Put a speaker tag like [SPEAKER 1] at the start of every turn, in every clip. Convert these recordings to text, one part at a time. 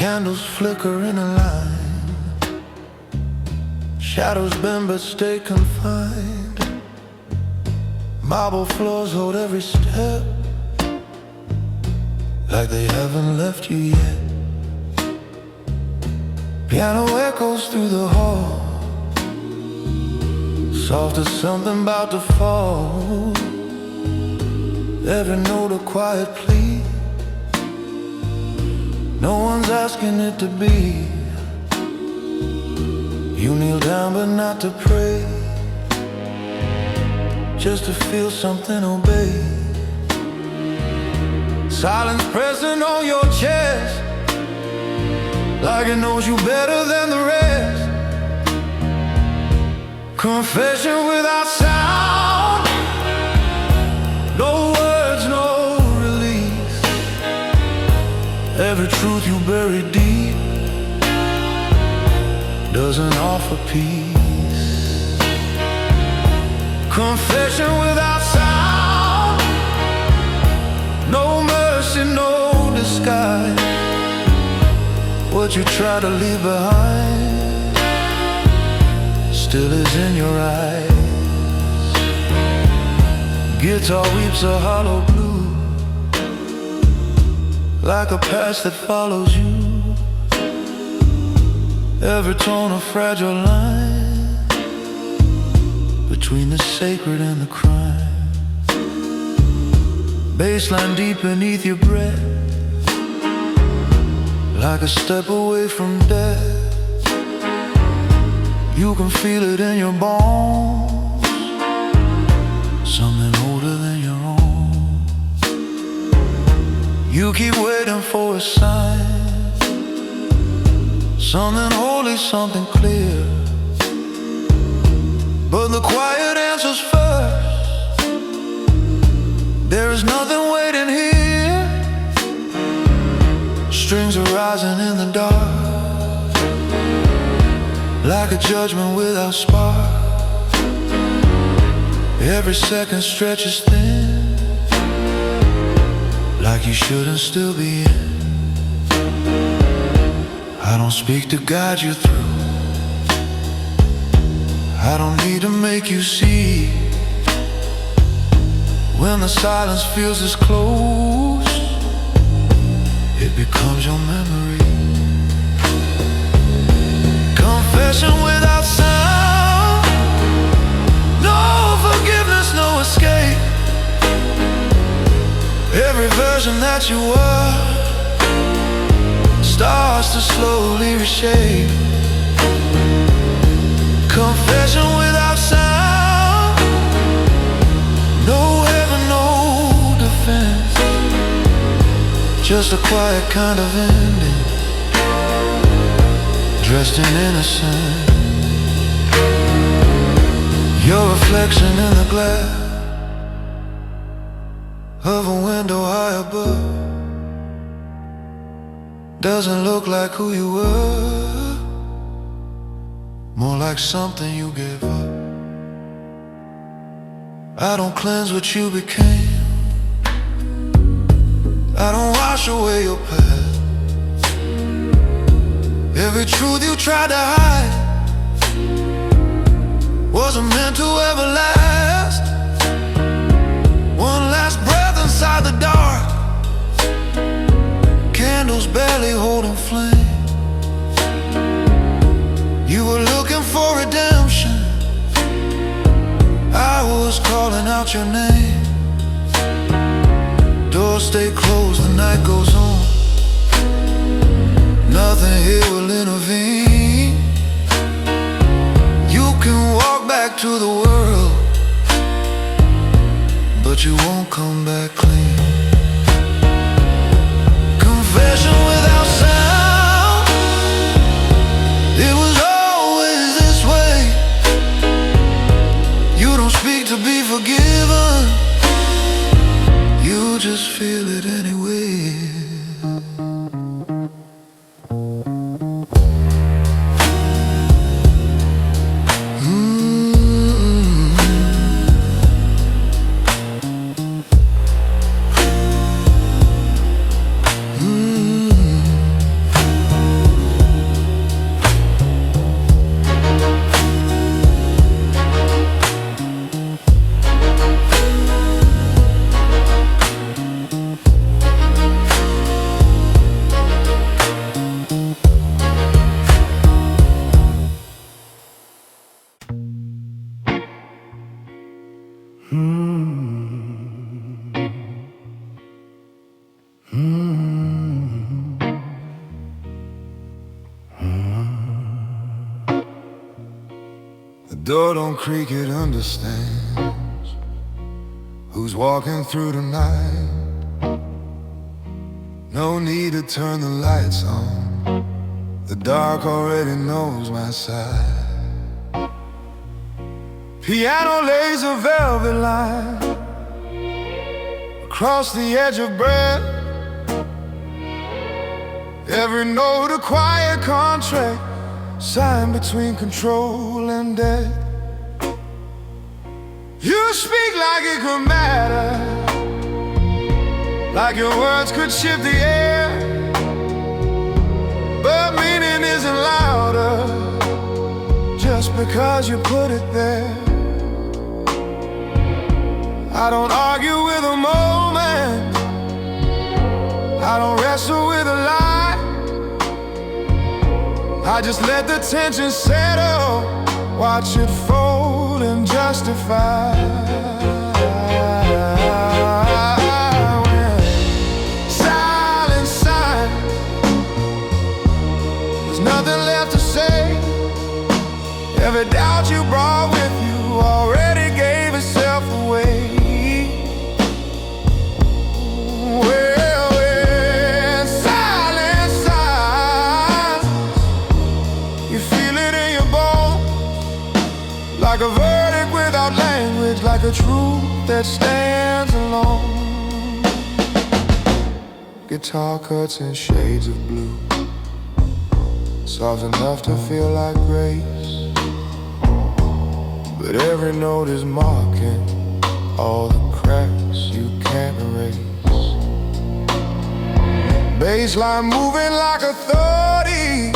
[SPEAKER 1] Candles flicker in a line, shadows bend but stay confined. Marble floors hold every step, like they haven't left you yet. Piano echoes through the hall, soft as something about to fall. Every note a quiet plea, no one's asking it to be. You kneel down but not to pray, just to feel something obey. Silence pressing on your chest, like it knows you better than the rest. Confession without sound, no words, no release. Every truth you bury deep doesn't offer peace. Confession without sound, no mercy, no disguise. What you try to leave behind still is in your eyes. Guitar weeps a hollow blue, like a past that follows you. Every tone a fragile line between the sacred and the crime. Baseline deep beneath your breath, like a step away from death. You can feel it in your bones, something older than your own. You keep waiting for a sign, something holy, something clear. But the quiet answers first. There is nothing waiting here. Strings are rising in the dark, like a judgment without spark. Every second stretches thin, like you shouldn't still be in. I don't speak to guide you through, I don't need to make you see. When the silence feels this close, it becomes your memory. Confession without sound, no forgiveness, no escape. Every version that you were starts to slowly reshape. Confession without sound, no heaven, no defense, just a quiet kind of ending, dressed in innocence. Your reflection in the glass of a window high above doesn't look like who you were, more like something you gave up. I don't cleanse what you became, I don't wash away your past. Every truth you tried to hide wasn't meant to ever last. One last breath inside the dark, candles barely holding flame. You were looking for redemption, I was calling out your name. Doors stay closed, the night goes on, nothing here will intervene. You can walk back to the world, but you won't come back clean. Confession without sound, it was always this way. You don't speak to be forgiven, you just feel it anyway. door don't creak, it understands who's walking through the night. No need to turn the lights on, the dark already knows my side. Piano lays a velvet line across the edge of breath. Every note a quiet contract signed between control and death. You speak like it could matter, like your words could shift the air. But meaning isn't louder just because you put it there. I don't argue with a moment, I don't wrestle with a lie. I just let the tension settle, watch it fold and justify. When silence sighs, there's nothing left to say. Every doubt you brought with you already gave itself away. Like a verdict without language, like a truth that stands alone. Guitar cuts in shades of blue, soft enough to feel like grace, but every note is marking all the cracks you can't erase. Bassline moving like a 30,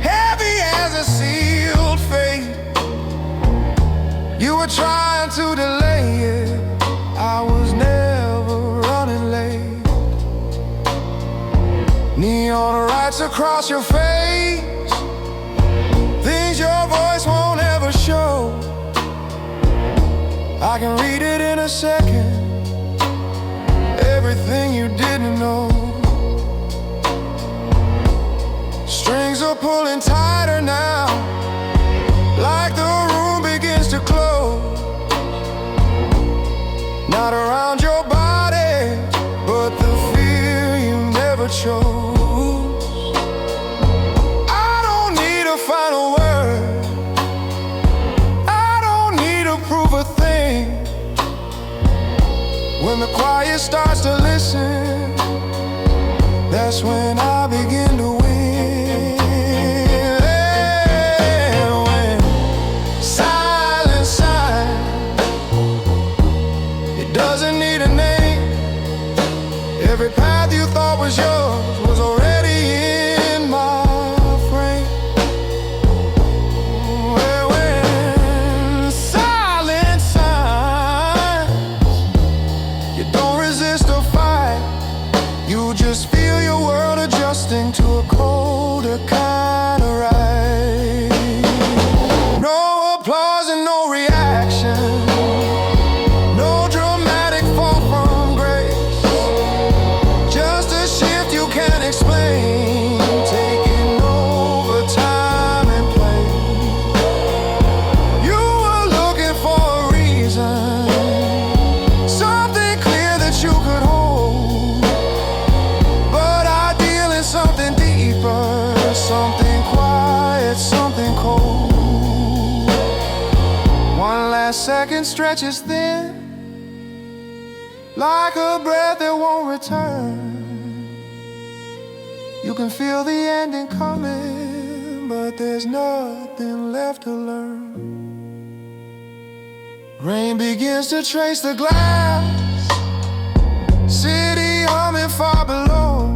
[SPEAKER 1] heavy as a sealed fate. You were trying to delay it, I was never running late. Neon lights across your face, things your voice won't ever show. I can read it in a second, everything you didn't know. Strings are pulling tighter now, like the room begins to close. Not around your body, but the fear you never chose. I don't need a final word, I don't need to prove a thing. When the quiet starts to listen, that's when I begin to win. Doesn't need a name. Every path you thought was yours was already in my frame. When silence signs, you don't resist or fight, you just feel your world adjusting to a colder kind of right. No applause and no reaction, explain, taking over time and place. You were looking for a reason, something clear that you could hold, but I deal in something deeper, something quiet, something cold. One last second stretches thin, like a breath that won't return. You can feel the ending coming, but there's nothing left to learn. Rain begins to trace the glass, city humming far below.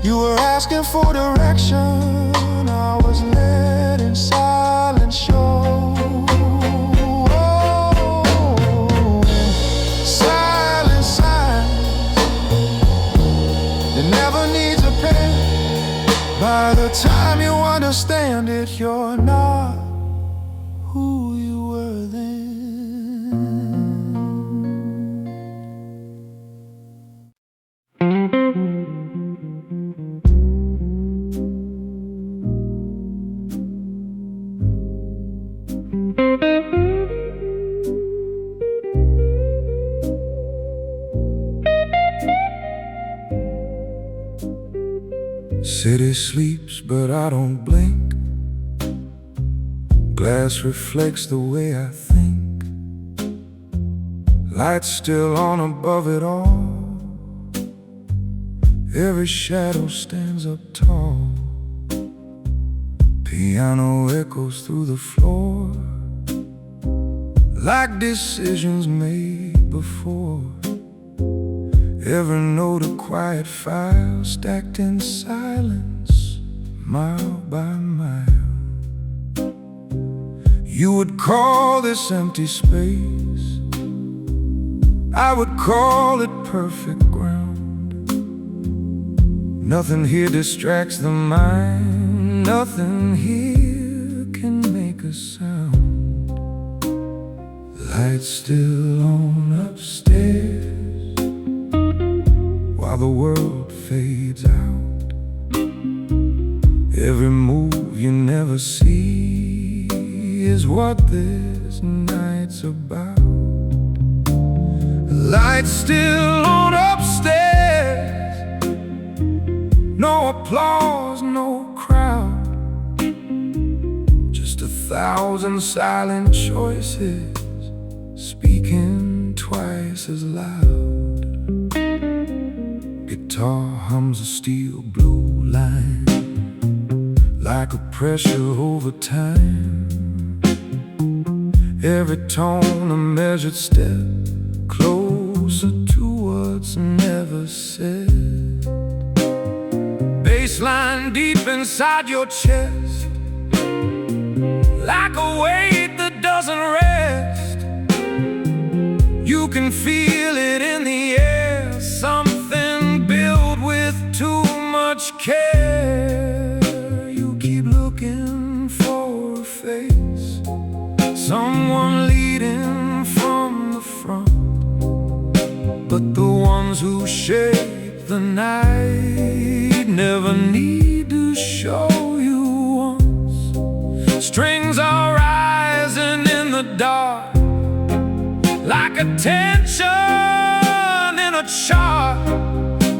[SPEAKER 1] You were asking for direction, I was letting silence show. Never needs a pen. By the time you understand it, you're not who you were then. City sleeps, but I don't blink. Glass reflects the way I think. Lights still on above it all. Every shadow stands up tall. Piano echoes through the floor, like decisions made before. Every note a quiet file, stacked in silence, mile by mile. You would call this empty space, I would call it perfect ground. Nothing here distracts the mind, nothing here can make a sound. Lights still on upstairs, while the world fades out. Every move you never see is what this night's about. Lights still on upstairs, no applause, no crowd, just 1,000 silent choices speaking twice as loud. Guitar hums a steel blue line, like a pressure over time. Every tone a measured step, closer to what's never said. Bassline deep inside your chest, like a weight that doesn't rest. You can feel it in the air, something built with too much care. You keep looking for a face, someone leading from the front. But the ones who shape the night never need to show you once. Strings are rising in the dark, like a tension in a chart.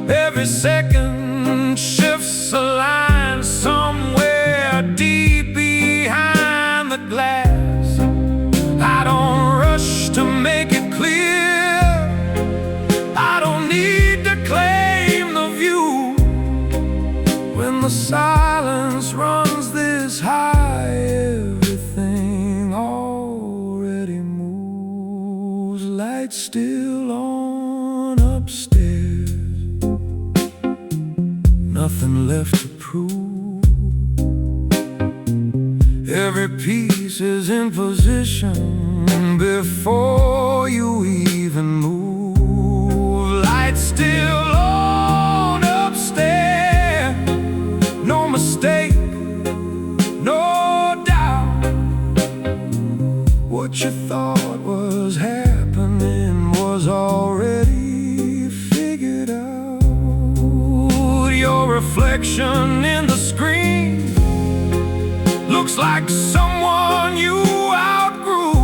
[SPEAKER 1] Every second shifts a line somewhere deep behind the glass. I don't rush to make it clear, I don't need to claim the view. When the silence runs this high, everything already moves. Lights still on upstairs, nothing left to prove. Every piece is in position before you even move. Lights still on upstairs, no mistake, no doubt. What you thought was happening was already figured out. Your reflection in the screen looks like someone you outgrew.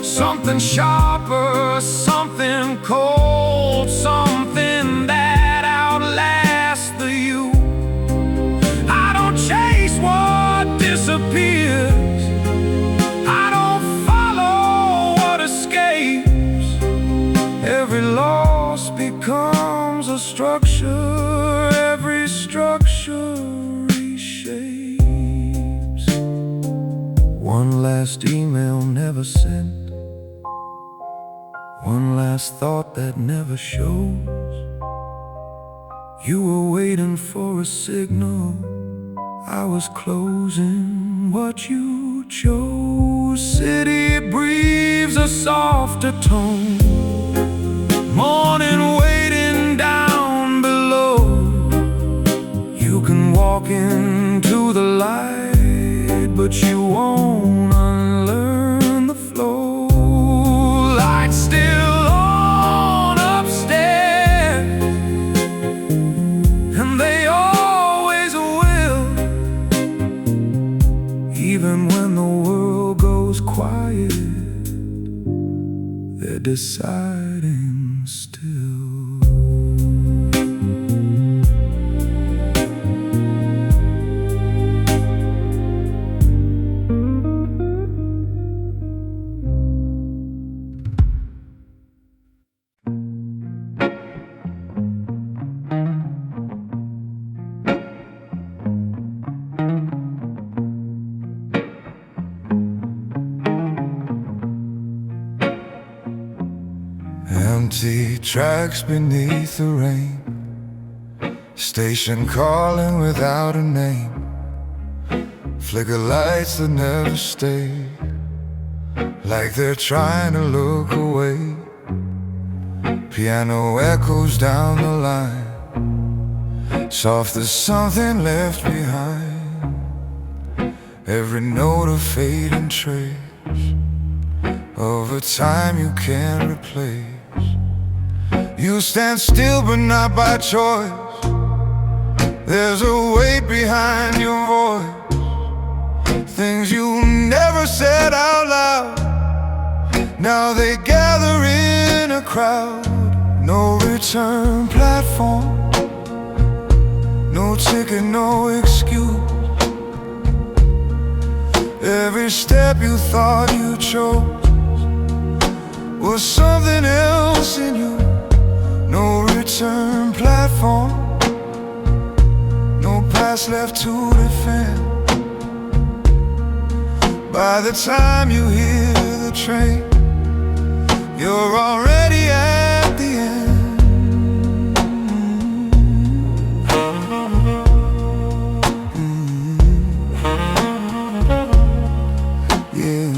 [SPEAKER 1] Something sharper, something cold, something that outlasts the you. I don't chase what disappears, I don't follow what escapes. Every loss becomes a structure, every structure reshapes. One last email never sent, one last thought that never shows. You were waiting for a signal, I was closing what you chose. City breathes a softer tone, morning waiting down below. You can walk into the light, but you won't unlearn the flow. Lights still on upstairs, and they always will. Even when the world goes quiet, they're deciding still. tracks beneath the rain. Station calling without a name. Flicker lights that never stay, like they're trying to look away. Piano echoes down the line, soft as something left behind. Every note a fading trace of a time you can't replace. You stand still but not by choice. There's a weight behind your voice, things you never said out loud. Now they gather in a crowd. No return platform, no ticket, no excuse. Every step you thought you chose was something else in you. No return platform, no past left to defend. By the time you hear the train, you're already at the end. Yeah.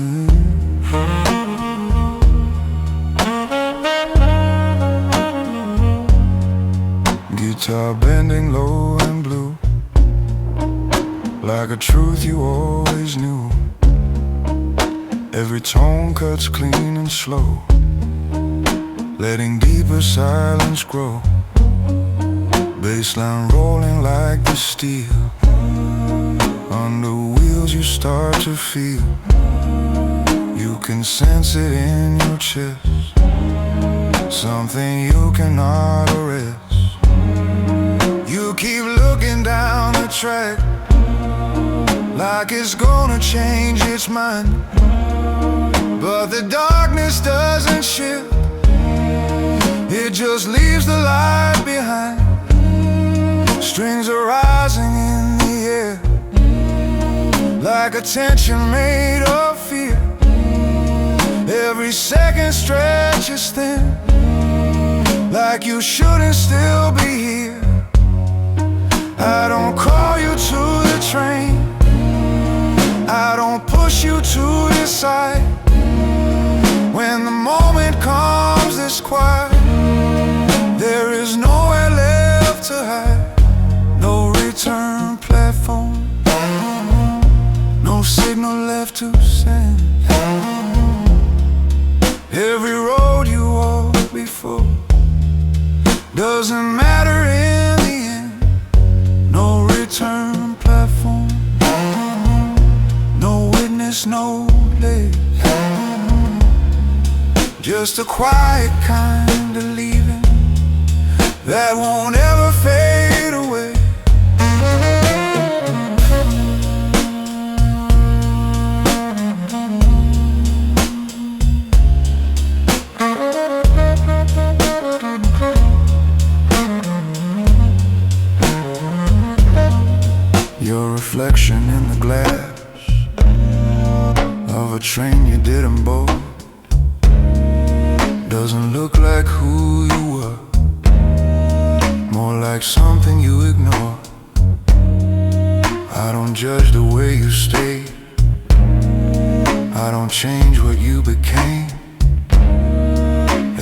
[SPEAKER 1] Guitar bending low and blue, like a truth you always knew. Every tone cuts clean and slow, letting deeper silence grow. Bassline rolling like the steel, under wheels you start to feel. You can sense it in your chest, something you cannot arrest. You keep looking down the track, like it's gonna change its mind. But the darkness doesn't shift, it just leaves the light behind. Strings are rising in the air, like a tension made of fear. Every second stretches thin, like you shouldn't still be here. I don't call you to the train, I don't push you to decide. When the moment comes this quiet, there is nowhere left to hide. No return platform, no signal left to send. Every road you walk before doesn't matter in the end. No return platform, no witness, no place. Just a quiet kind of leaving that won't ever fade away. Your reflection in the glass of a train you didn't board doesn't look like who you were, more like something you ignore. I don't judge the way you stayed, I don't change what you became.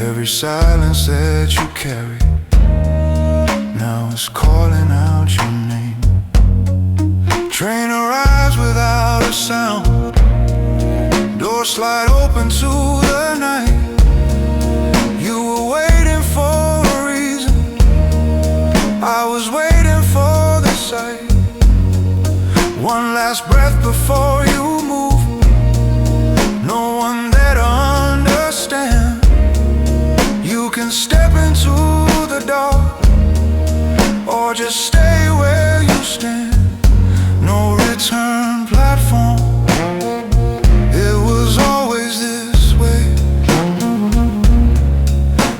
[SPEAKER 1] Every silence that you carry now is calling out your name. Train arrives without a sound, doors slide open to the night. You were waiting for a reason, I was waiting for the sight. One last breath before you move, no one there to understand. You can step into the dark, or just stay where you stand. No return platform, it was always this way.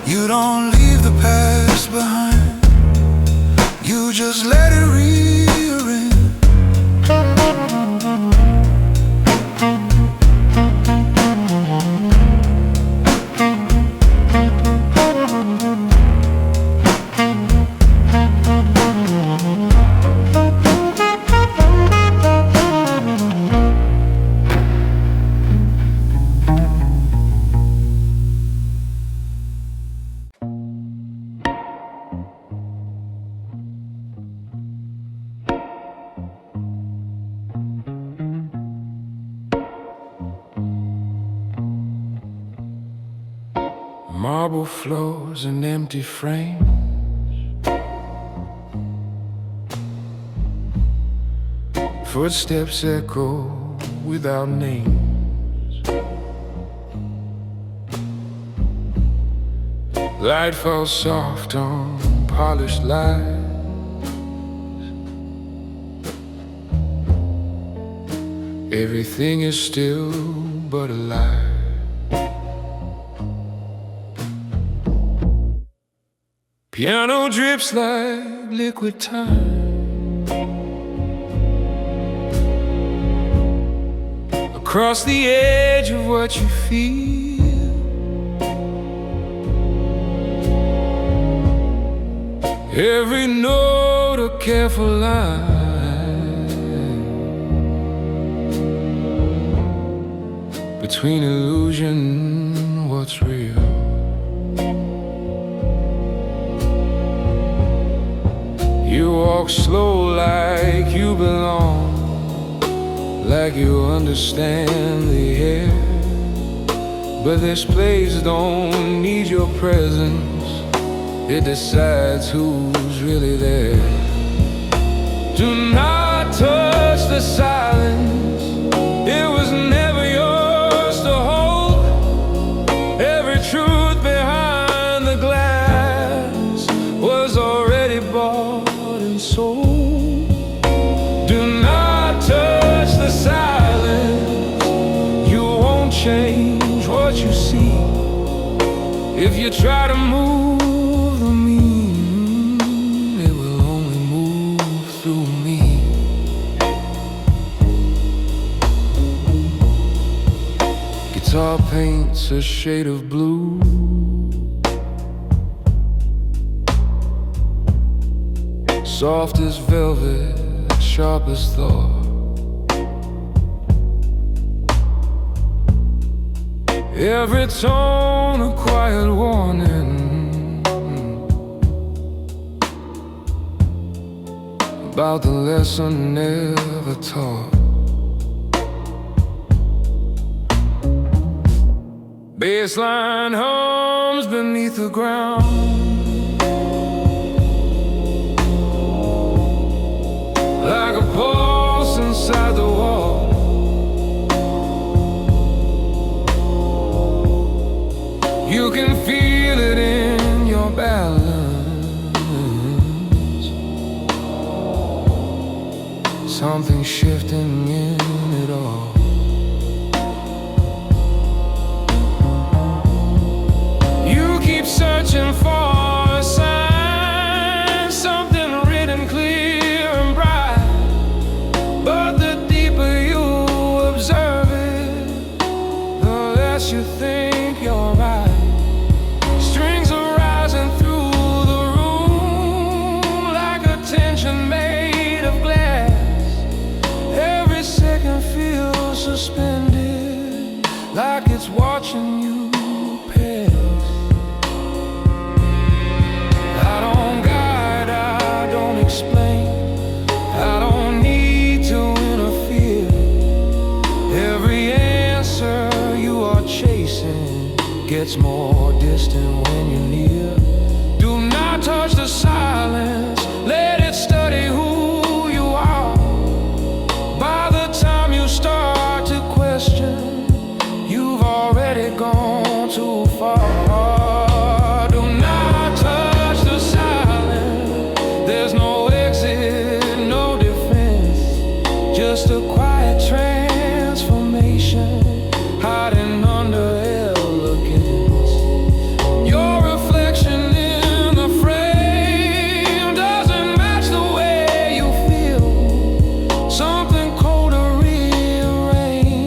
[SPEAKER 1] You don't leave the past behind, you just let it rearrange. marble floors and empty frames. Footsteps echo without names. Light falls soft on polished lights. Everything is still but alive. Piano drips like liquid time across the edge of what you feel. Every note a careful line between illusion and what's real. You walk slow like you belong, like you understand the air. But this place don't need your presence, it decides who's really there. Do not touch the silence, it was never yours to hold. Every truth behind the glass was already bought and sold. Do not touch the silence, you won't change what you see. If you try to move the meaning, it will only move through me. Guitar paints a shade of blue, soft as velvet, sharp as thought. Every tone a quiet warning about the lesson never taught. Bassline hums beneath the ground, like a pulse inside the wall. You can feel it in your balance, something shifting in it all. You keep searching for a sign, something written clear and bright. But the deeper you observe it, the less you think you're right. Strings are rising through the room like a tension made of glass. Every second feels suspended, like it's watching you pass. I don't guide, I don't explain, I don't need to interfere. Every answer you are chasing gets more distant when you're near. Do not touch the silence, let it study who you are. By the time you start to question, you've already gone too far. Do not touch the silence, there's no exit, no defense, just a quiet transformation hiding under elegance. Your reflection in the frame doesn't match the way you feel. Something colder rearranged,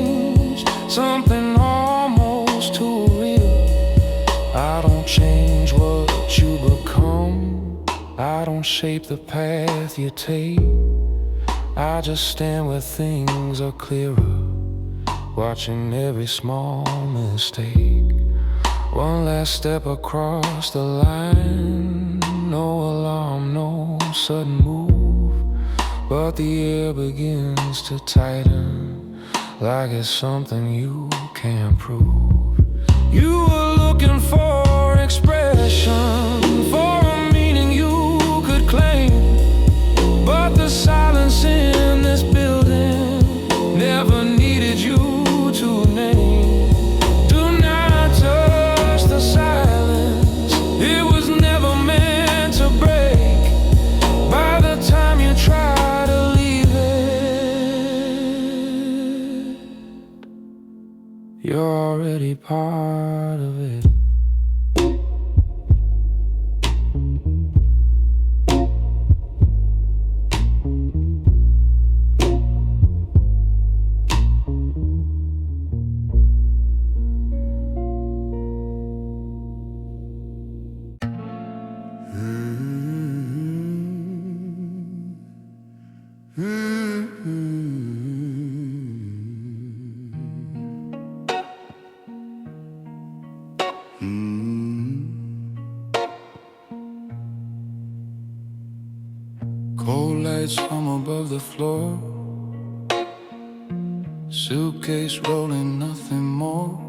[SPEAKER 1] something almost too real. I don't change what you become, I don't shape the path you take. I just stand where things are clearer, watching every small mistake. One last step across the line, no alarm, no sudden move, but the air begins to tighten, like it's something you can't prove. You were looking for expression for a meaning you could claim. But the silence in this building never needed you to name. Do not touch the silence, it was never meant to break. By the time you try to leave it, you're already part of it. Cold lights from above the floor, suitcase rolling, nothing more.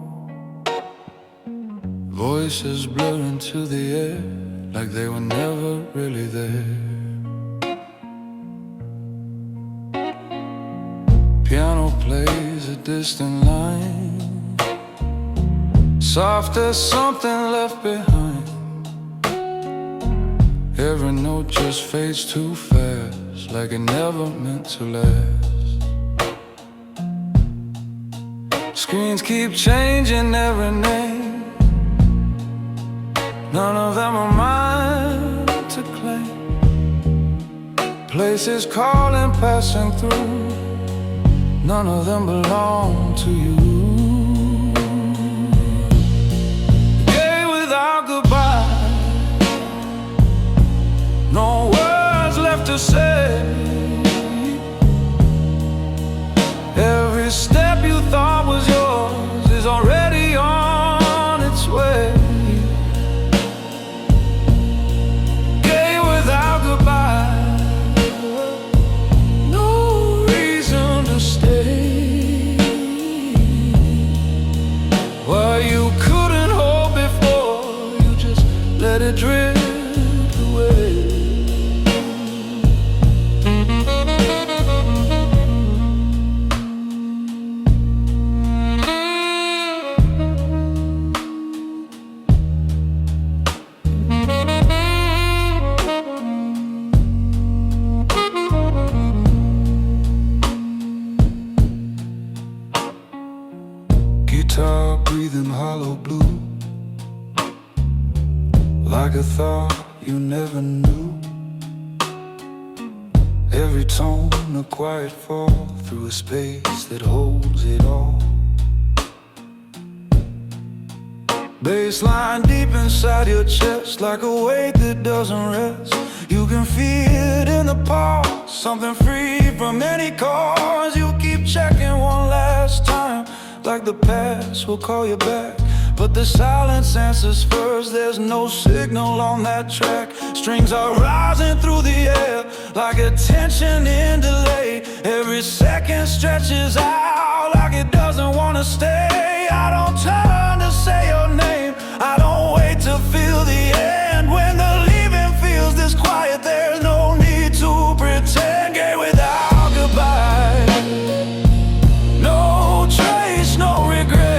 [SPEAKER 1] Voices blur into the air like they were never really there. Piano plays a distant line, soft as something left behind. Every note just fades too fast, like it never meant to last. Screens keep changing every name, none of them are mine to claim. Places calling, passing through, none of them belong to you. Day without goodbye, no words left to say. Every step you thought was yours is already on its way. Day without goodbye, no reason to stay. What you couldn't hold before, you just let it drift away. Guitar breathing hollow blue, like a thought you never knew. Every tone a quiet fall through a space that holds it all. Bassline deep inside your chest, like a weight that doesn't rest. You can feel it in the pulse, something free from any cause. You keep checking one last time, like the past will call you back. But the silence answers first, there's no signal on that track. Strings are rising through the air, like a tension in delay. Every second stretches out, like it doesn't want to stay. I don't turn to say your name, I don't wait to feel the end. When the leaving feels this quiet, there's no need to pretend. Gay without goodbye, no trace, no regret.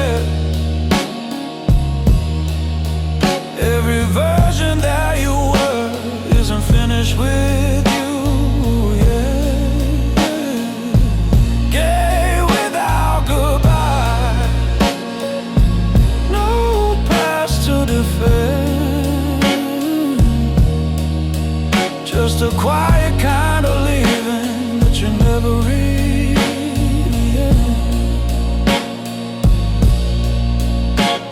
[SPEAKER 1] Every version that you were isn't finished with you, yeah. Gay without goodbye, no past to defend. Just a quiet kind of leaving that you never read, yeah.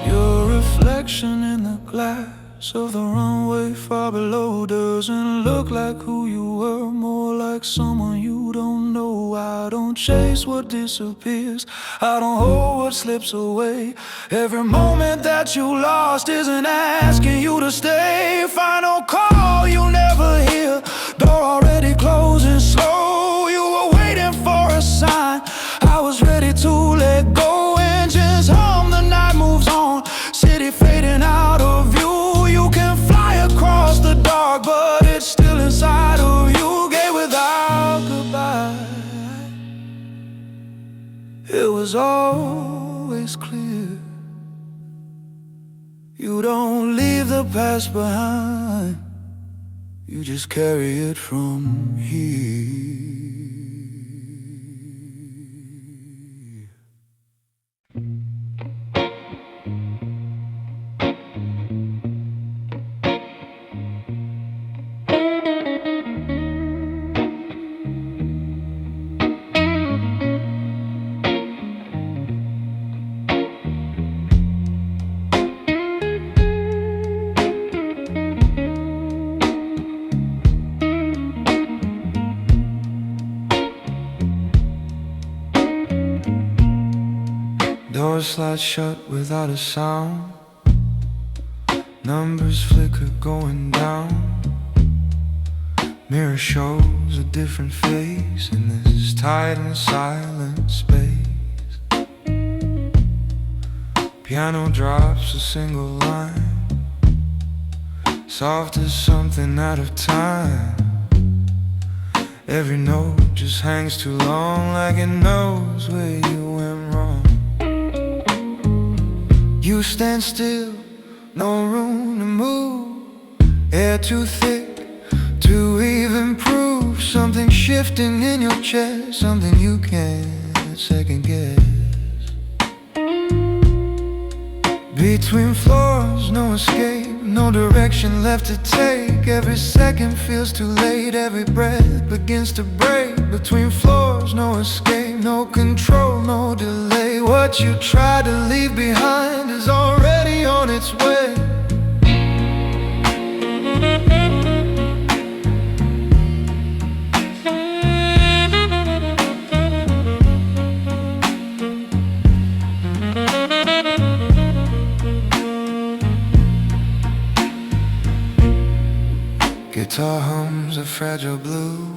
[SPEAKER 1] Your reflection in the glass of the runway far below doesn't look like who you were, more like someone you don't know. I don't chase what disappears, I don't hold what slips away. Every moment that you lost isn't asking you to stay. Final call you never hear, door already closing slow. You were waiting for a sign, I was ready to let go. Engines hum, the night moves on, city fading out of view. was always clear. You don't leave the past behind, you just carry it from here. Doors slide shut without a sound. Numbers flicker going down. Mirror shows a different face in this tight and silent space. Piano drops a single line, soft as something out of time. Every note just hangs too long, like it knows where you went wrong. You stand still, no room to move. Air too thick to even prove. Something shifting in your chest, something you can't second guess. Between floors, no escape, no direction left to take. Every second feels too late, every breath begins to break. Between floors, no escape, no control, no delay. What you try to leave behind is already on its way. Guitar hums a fragile blue,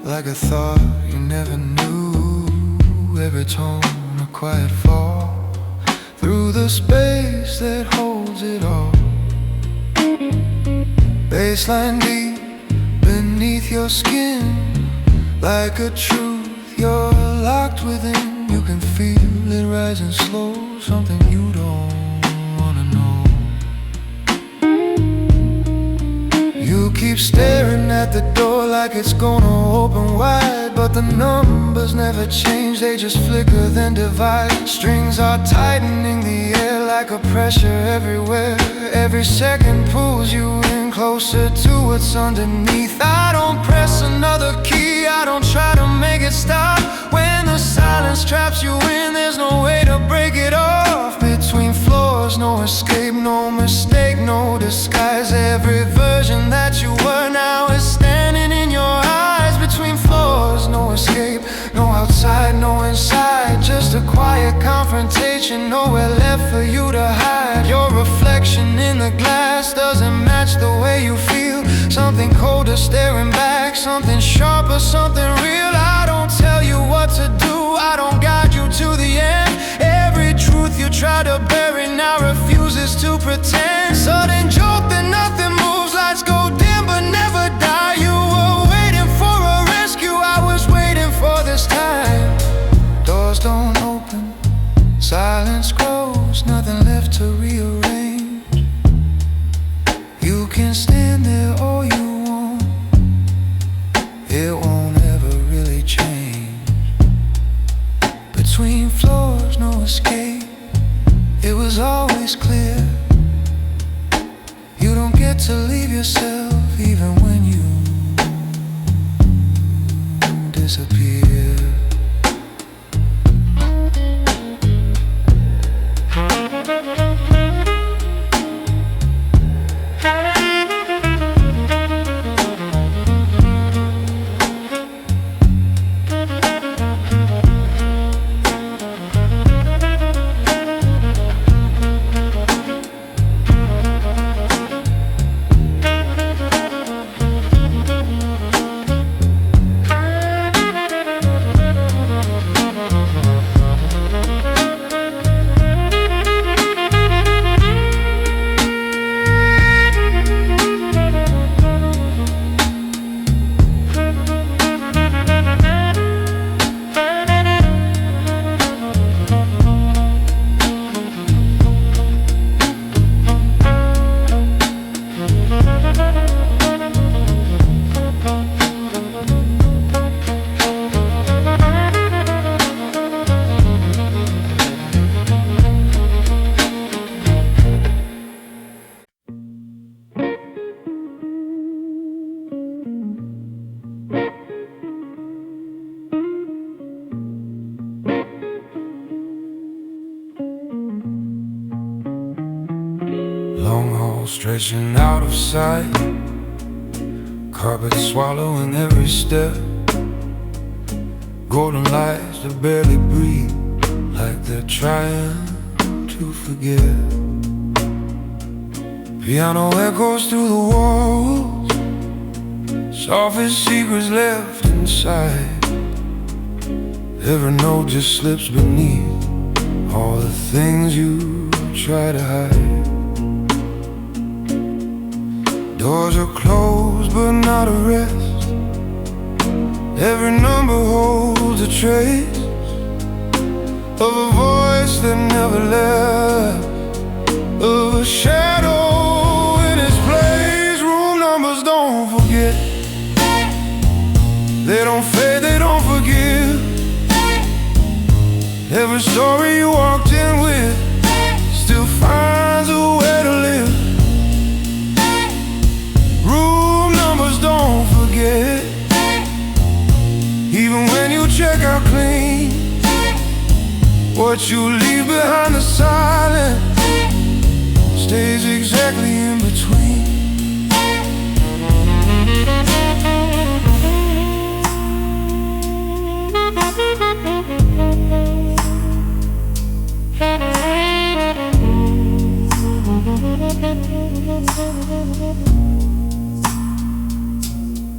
[SPEAKER 1] like a thought you never knew. Every tone a quiet fall through the space that holds it all. Baseline deep beneath your skin, like a truth you're locked within. You can feel it rising slow, something you don't wanna know. You keep staring at the door like it's gonna open wide, but the numbers never change, they just flicker then divide. Strings are tightening the air like a pressure everywhere. Every second pulls you in closer to what's underneath. I don't press another key, I don't try to make it stop. When the silence traps you in, there's no way to break it off. Between floors, no escape, no mistake, no disguise. Every version that you were now is standing in your eyes. Between floors, no escape, no outside, no inside. Just a quiet confrontation, nowhere left for you to hide. Your reflection in the glass doesn't match the way you feel. Something colder staring back, something sharper, something real. I don't tell you what to do, I don't guide you to the end. Every truth you try to bury now refuses to pretend. Sudden joke that nothing moves, lights go dim but never die. You were waiting for a rescue, I was waiting for this time. Doors don't open, silence grows, nothing left to rearrange. You can stand there all you want, it won't ever really change. Between floors, no escape, it was always clear. stretching out of sight, carpet swallowing every step, golden lights that barely breathe, like they're trying to forget. Piano echoes through the walls, softest secrets left inside. Every note just slips beneath all the things you try to hide. Doors are closed but not a rest. Every number holds a trace of a voice that never left, of a shadow in its place. Room numbers don't forget, they don't fade, they don't forgive. Every story you walked in with still finds a way to live. Room numbers don't forget, even when you check out clean. What you leave behind the silence stays exactly in between.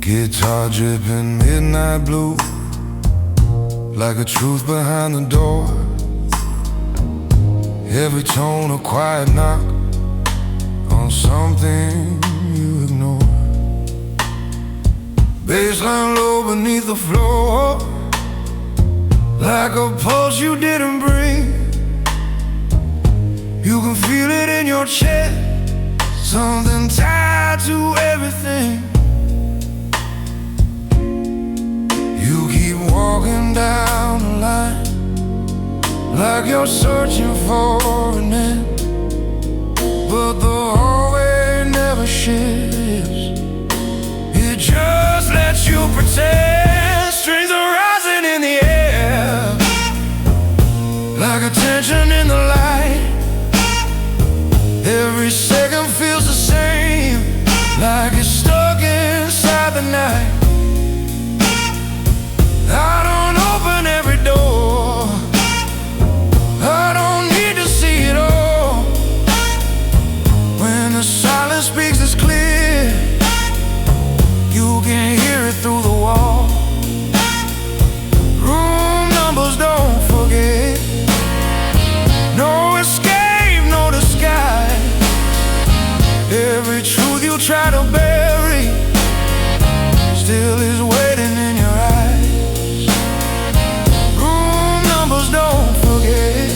[SPEAKER 1] Guitar dripping midnight blue, like a truth behind the door. Every tone a quiet knock on something you ignore. Baseline low beneath the floor, like a pulse you didn't bring. You can feel it in your chest, something tied to everything. You keep walking down the line, like you're searching for an end, but the hallway never shifts. It just lets you pretend. Strings are rising in the air, like a tension in the light. Every second feels the same, like it's stuck inside the night. I don't open every door, I don't need to see it all. When the silence speaks, it's clear, you can hear it through the wall. Room numbers don't forget, no escape, no disguise. Every truth you try to bury still is waiting in your eyes. Room numbers don't forget,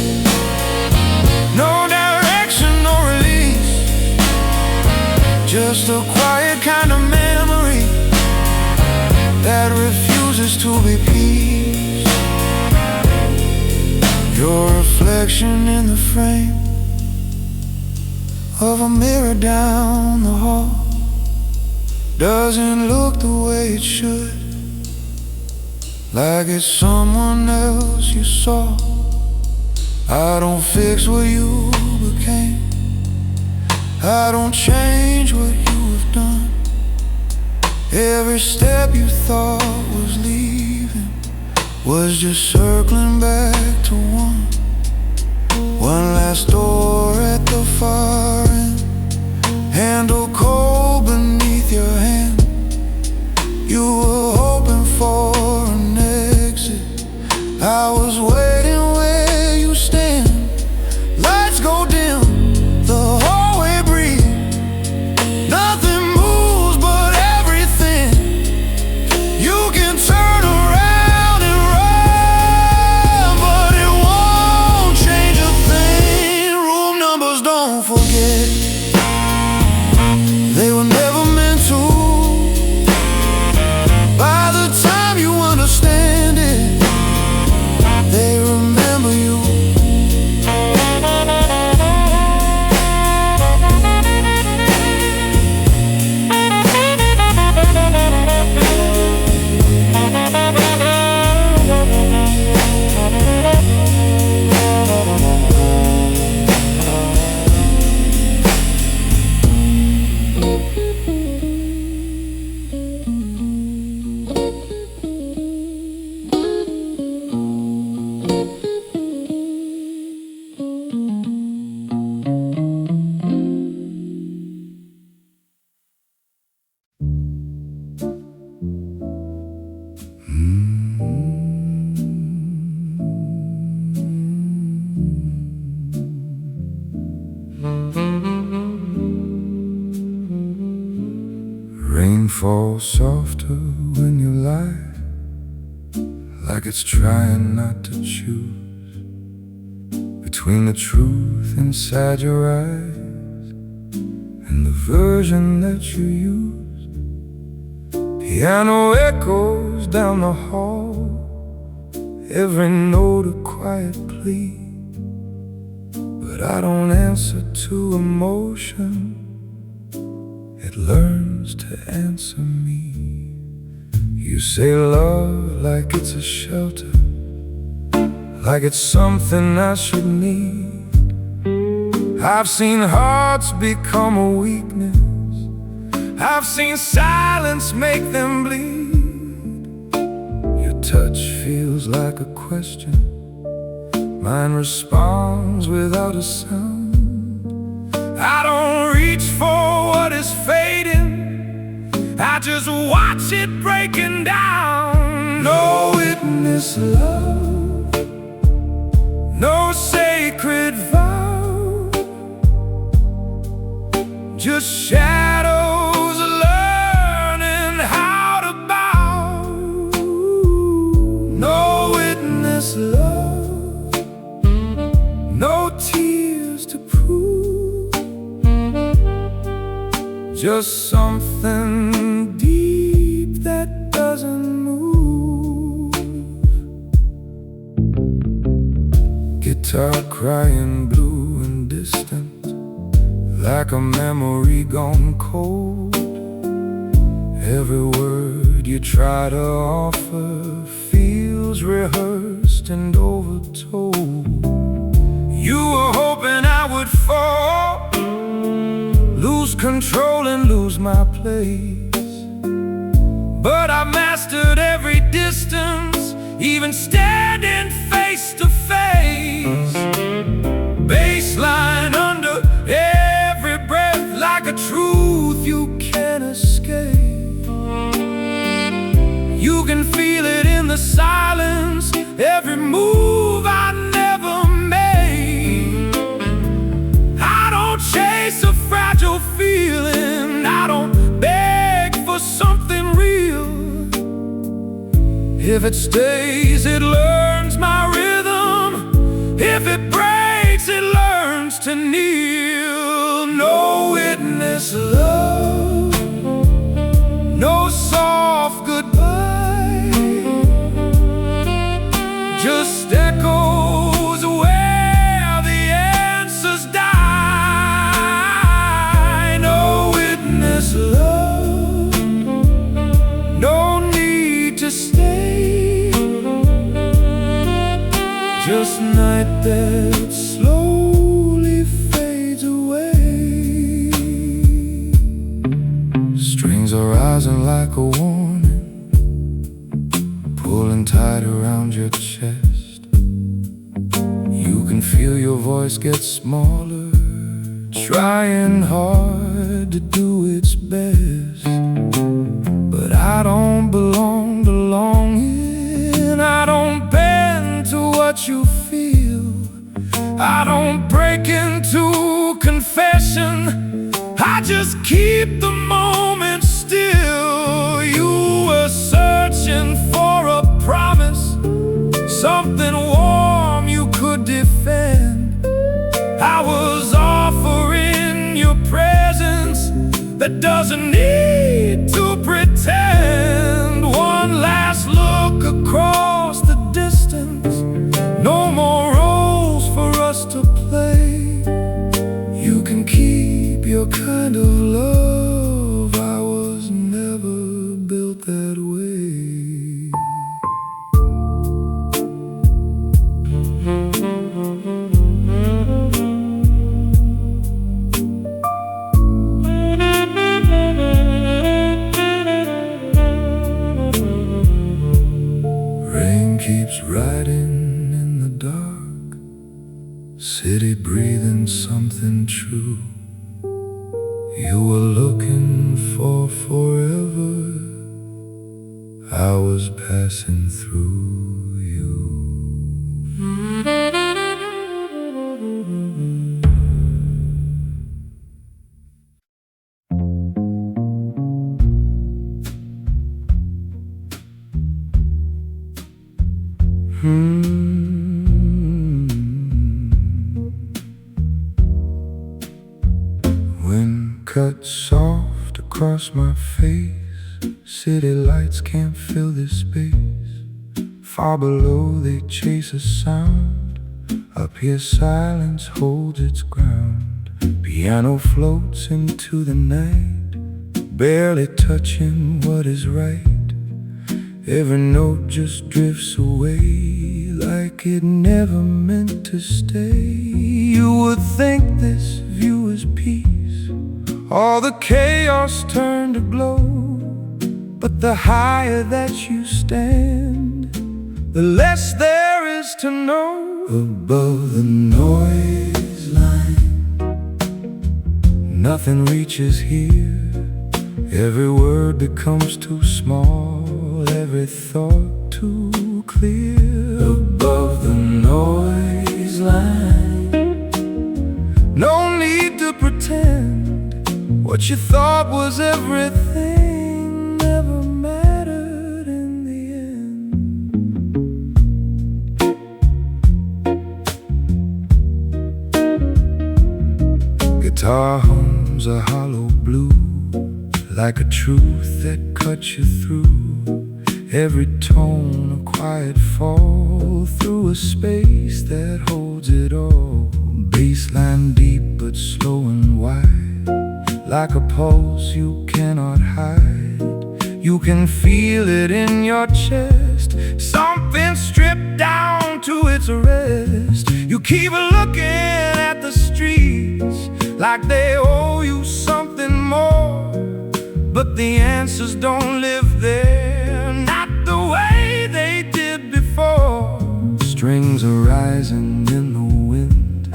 [SPEAKER 1] no direction, no release, just a quiet kind of memory that refuses to be peace. Your reflection in the frame of a mirror down the hall doesn't look the way it should, like it's someone else you saw. I don't fix what you became, I don't change what you have done. Every step you thought was leaving was just circling back to one last door at the far end, handle cold beneath your hand. You were hoping for an exit, I was waiting where you stand. Lights go dim, the hallway breathes, nothing moves but everything. You can turn around and run, but it won't change a thing. Room numbers don't forget, they were never meant to. falls softer when you lie, like it's trying not to choose between the truth inside your eyes and the version that you use. Piano echoes down the hall, every note a quiet plea, but I don't answer to emotion, it learns to answer me. You say love like it's a shelter, like it's something I should need. I've seen hearts become a weakness, I've seen silence make them bleed. Your touch feels like a question, mine responds without a sound. I don't reach for what is fading, I just watch it breaking down. No witness love, no sacred vow, just shadows learning how to bow. No witness love, no tears to prove, just something deep that doesn't move. Guitar crying blue and distant, like a memory gone cold. Every word you try to offer feels rehearsed and overtold. You were hoping I would fall, lose control and lose my place, but I mastered every distance, even standing face to face. Baseline under every breath, like a truth you can't escape. You can feel it in the silence, every move I never made. I don't chase a fragile feeling, I don't beg for something real. If it stays, it learns my rhythm. If it breaks, it learns to kneel. No witness love, no soft goodbye, just echoes where the answers die. No witness love, no need to stay, just night that slowly fades away. Strings are rising like a warning, pulling tight around your chest. You can feel your voice get smaller, trying hard to do its best. But I don't belong to longing, I don't bend to what you feel, I don't break into confession, I just keep the moment still. You were searching for a promise, something warm you could defend. I was offering your presence that doesn't need to pretend. One last look across the distance, no more roles for us to play. You can keep your kind of love, I was never built that way. Rain keeps riding in the dark, city breathing something true. You were looking for forever, I was passing through you. Wind cuts soft across my face. City lights can't fill this space. Far below they chase a sound. Up here silence holds its ground. Piano floats into the night, barely touching what is right. Every note just drifts away, like it never meant to stay. You would think this view is peace, all the chaos turned to glow. But the higher that you stand, the less there is to know. Above the noise line, nothing reaches here. Every word becomes too small, every thought too clear. Above the noise line, no need to pretend. What you thought was everything never mattered in the end. Guitar hums a hollow blue, like a truth that cuts you through. Every tone a quiet fall through a space that holds it all. Bassline deep but slow and wide, like a pulse you cannot hide. You can feel it in your chest, something stripped down to its rest. You keep looking at the streets like they owe you something more, but the answers don't live there, not the way they did before. Strings are rising in the wind,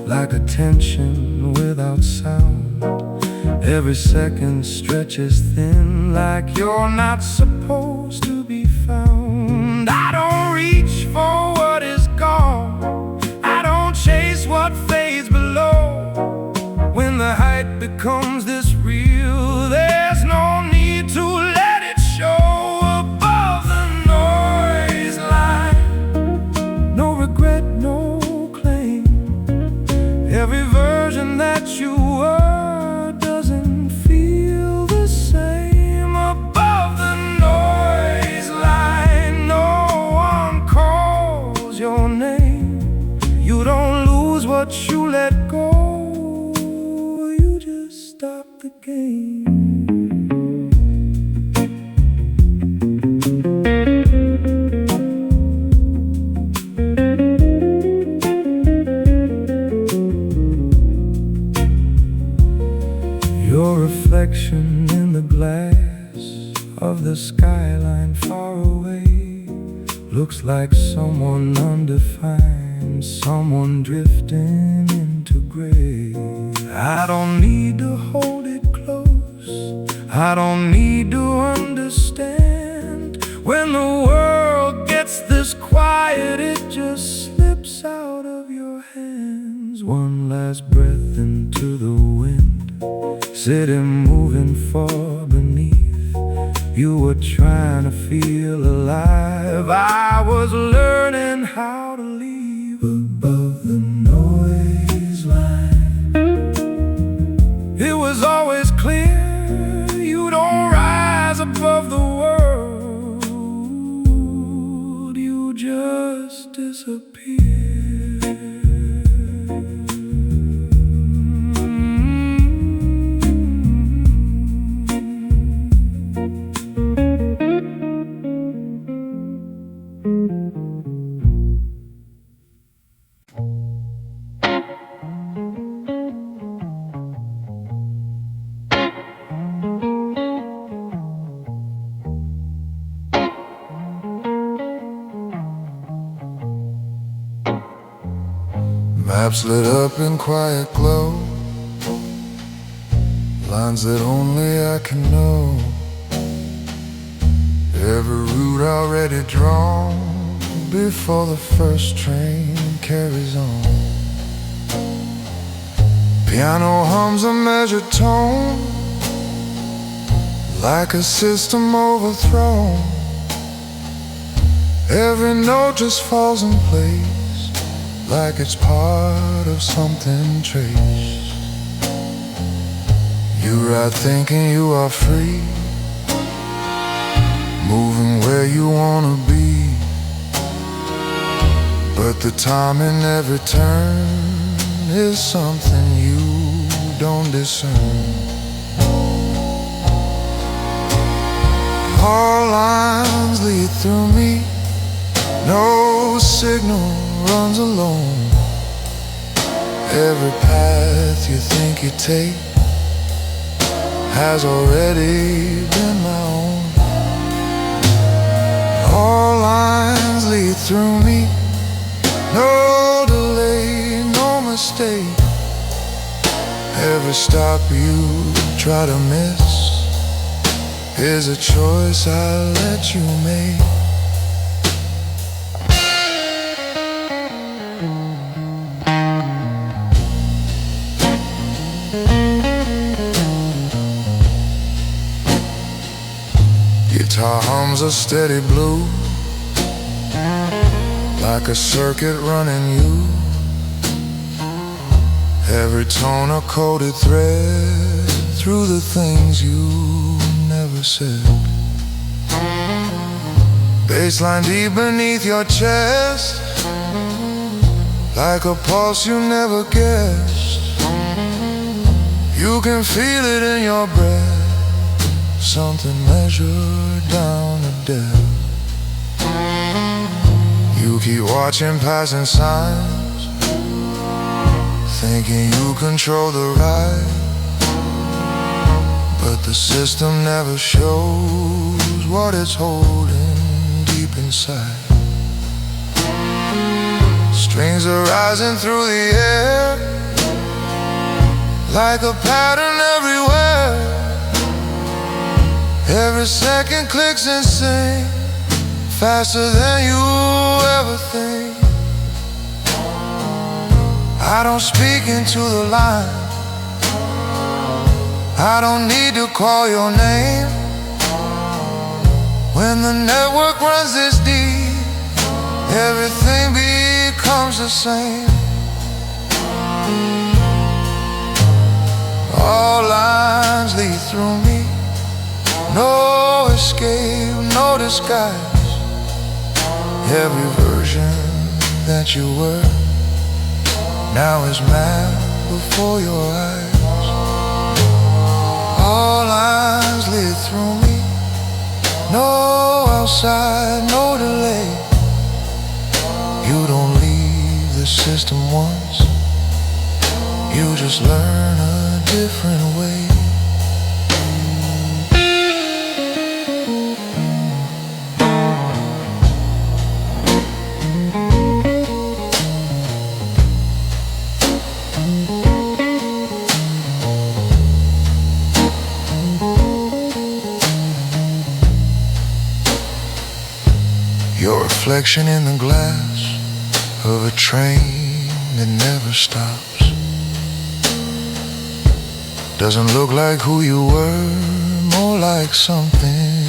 [SPEAKER 1] like a tension without sound. Every second stretches thin, like you're not supposed to be found. I don't reach for what is gone, I don't chase what fades below. When the height becomes this real, there's no need to let it show. Above the noise line, no regret, no claim. Every version that you were doesn't feel the same. Above the noise line, no one calls your name. You don't lose what you let go, you just stop the game. Your reflection in the glass of the skyline far away looks like someone undefined, someone drifting into gray. I don't need to hold it close, I don't need to understand. When the world gets this quiet, it just slips out of your hands. One last breath into the wind, city moving far beneath. You were trying to feel alive, I was learning how to leave. Above the noise line, it was always clear, you don't rise above the world, you just disappear. Maps lit up in quiet glow, lines that only I can know. Every route already drawn before the first train carries on. Piano hums a measured tone, like a system overthrown. Every note just falls in place, like it's part of something traced. You ride thinking you are free, moving where you wanna be. But the time in every turn is something you don't discern. All lines lead through me, no signal runs alone. Every path you think you take has already been my own. All lines lead through me, no delay, no mistake. Every stop you try to miss is a choice I let you make. Guitar hums a steady blue, like a circuit running you. Every tone a coded thread through the things you never said. Bassline deep beneath your chest, like a pulse you never guessed. You can feel it in your breath, something measured down to death. You keep watching passing signs, thinking you control the ride, but the system never shows what it's holding deep inside. Strings are rising through the air, like a pattern everywhere. Every second clicks in sync, faster than you ever think. I don't speak into the line, I don't need to call your name. When the network runs this deep, everything becomes the same. All lines lead through me, no escape, no disguise. Every version that you were now is mapped before your eyes. All lines lead through me, no outside, no delay. You don't leave the system once, you just learn a different way. Your reflection in the glass of a train that never stops doesn't look like who you were, more like something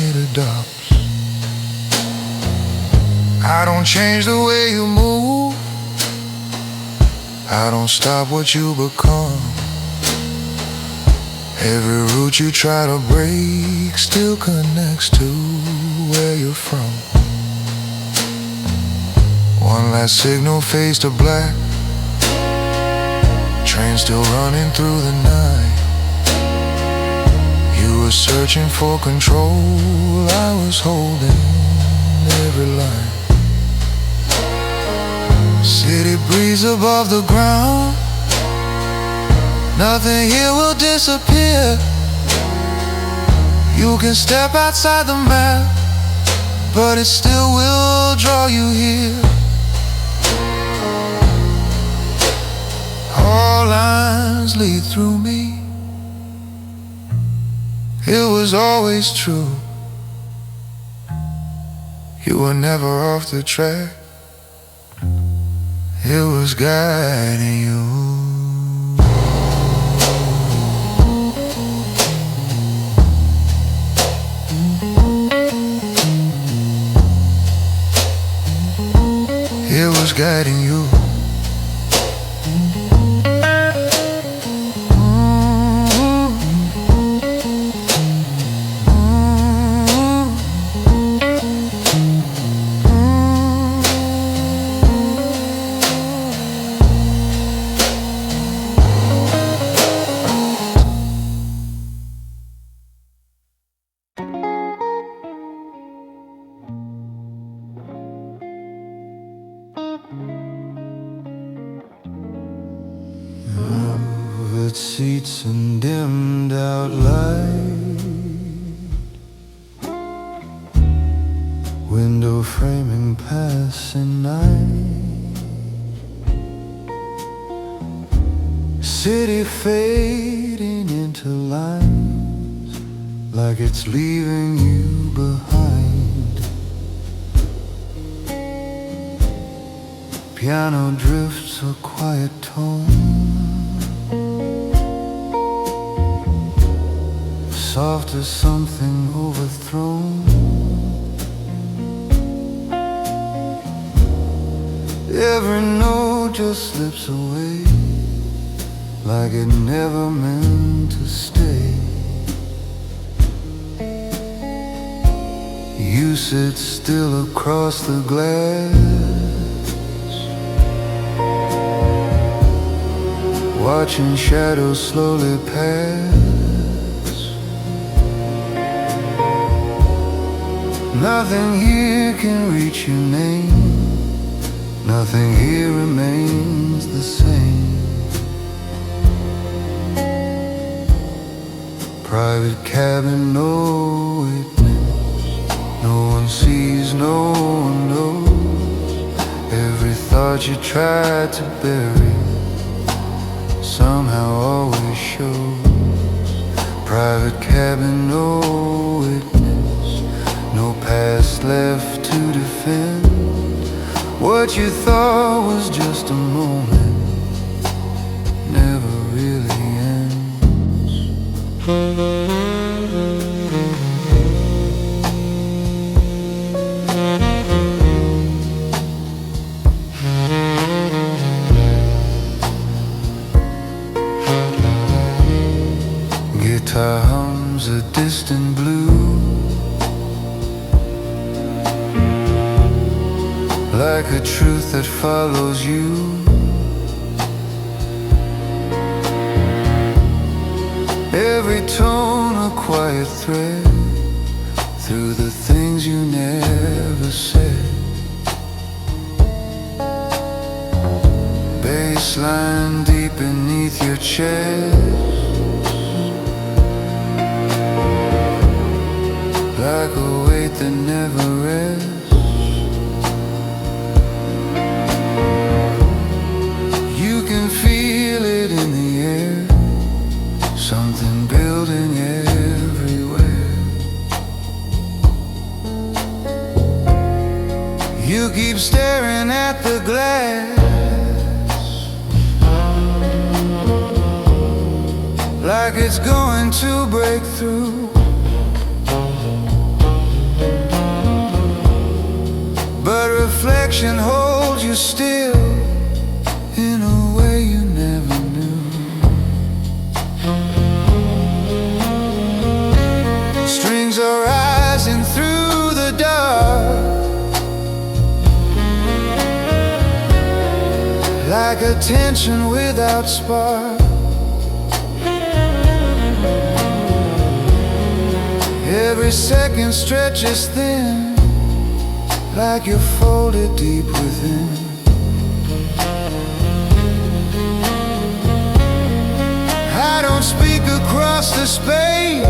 [SPEAKER 1] it adopts. I don't change the way you move, I don't stop what you become. Every route you try to break still connects to where you're from. One last signal fades to black, train still running through the night. You were searching for control, I was holding every line. City breeze above the ground, nothing here will disappear. You can step outside the map, but it still will draw you here. All lines lead through me, it was always true. You were never off the track, it was guiding you. was guiding you. Velvet seats and dimmed out light, window framing passing night, city fading into lines like it's leaving you behind. Piano drifts a quiet tone, soft as something overthrown. Every note just slips away like it never meant to stay. You sit still across the glass, watching shadows slowly pass. Nothing here can reach your name, nothing here remains the same. Private cabin, no witness, no one sees, no one knows. Every thought you tried to bury somehow always shows. Private cabin, no witness, no past left to defend. What you thought was just a moment never really ends. Guitar hums a distant blue, like a truth that follows you. Every tone a quiet thread through the things you never said. Baseline deep beneath your chest, like a weight that never rests. You can feel it in the air, something building everywhere. You keep staring at the glass, like it's going to break through. But reflection holds you still in a way you never knew. Strings are rising through the dark, like a tension without spark. Every second stretches thin, like you're folded deep within. I don't speak across the space,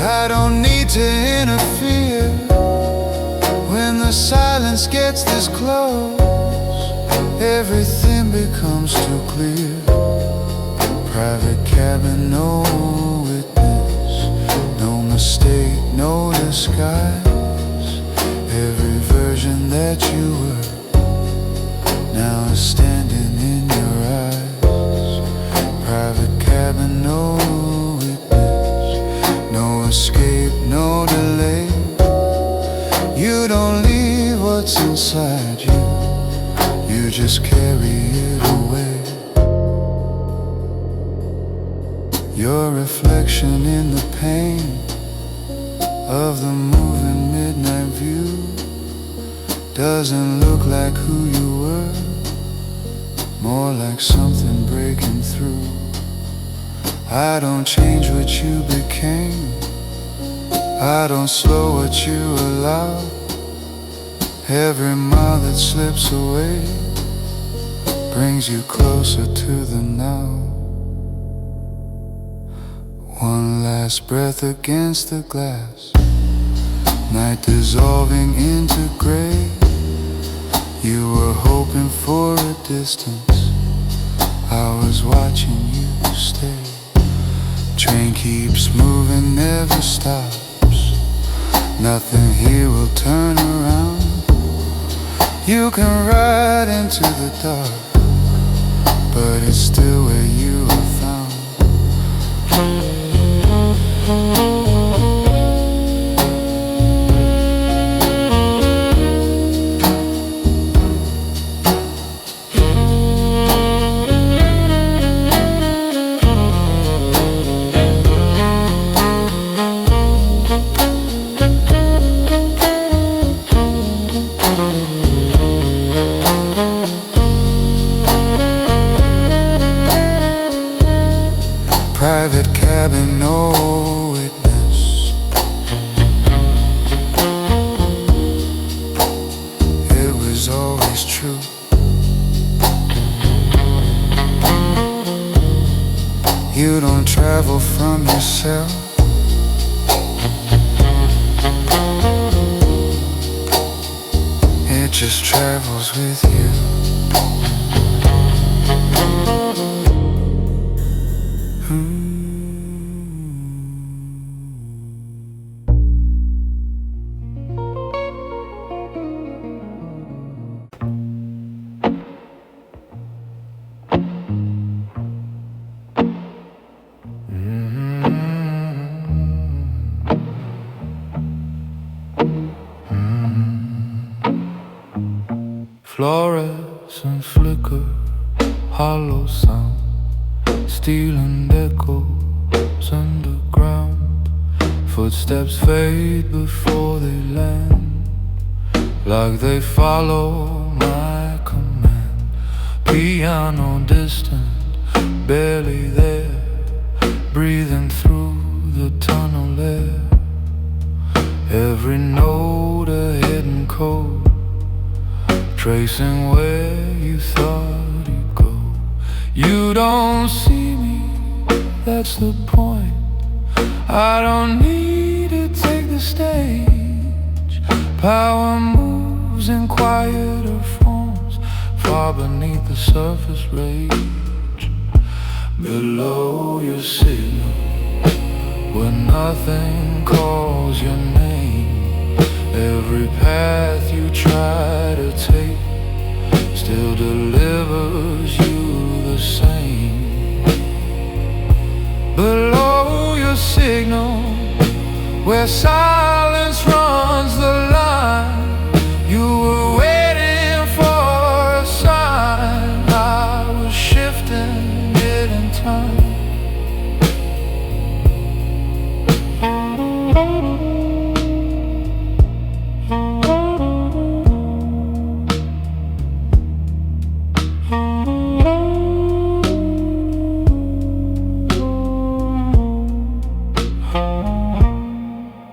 [SPEAKER 1] I don't need to interfere. When the silence gets this close, everything becomes too clear. Private cabin, no witness, no mistake, no disguise. Every version that you were now is standing in your eyes. Private cabin, no witness, no escape, no delay. You don't leave what's inside you, just carry it away. Your reflection in the pain of the moving midnight view doesn't look like who you were, more like something breaking through. I don't change what you became, I don't slow what you allow. Every mile that slips away brings you closer to the now. One last breath against the glass, night dissolving into gray. You were hoping for a distance, I was watching you stay. Train keeps moving, never stops, nothing here will turn around. You can ride into the dark, but it's still where you are found. Private cabin, no witness. It was always true. You don't travel from yourself, it just travels with you. Fluorescent flicker, hollow sound, stealing echoes underground. Footsteps fade before they land, like they follow my command. Piano distant, barely there, breathing through the tunnel air. Every note a hidden code, tracing where you thought you'd go. You don't see me, that's the point. I don't need to take the stage. Power moves in quieter forms, far beneath the surface rage. Below your signal, where nothing calls your name. Every path you try to take still delivers you the same. Below your signal, where silence runs the line, you were waiting for a sign. I was shifting it in time.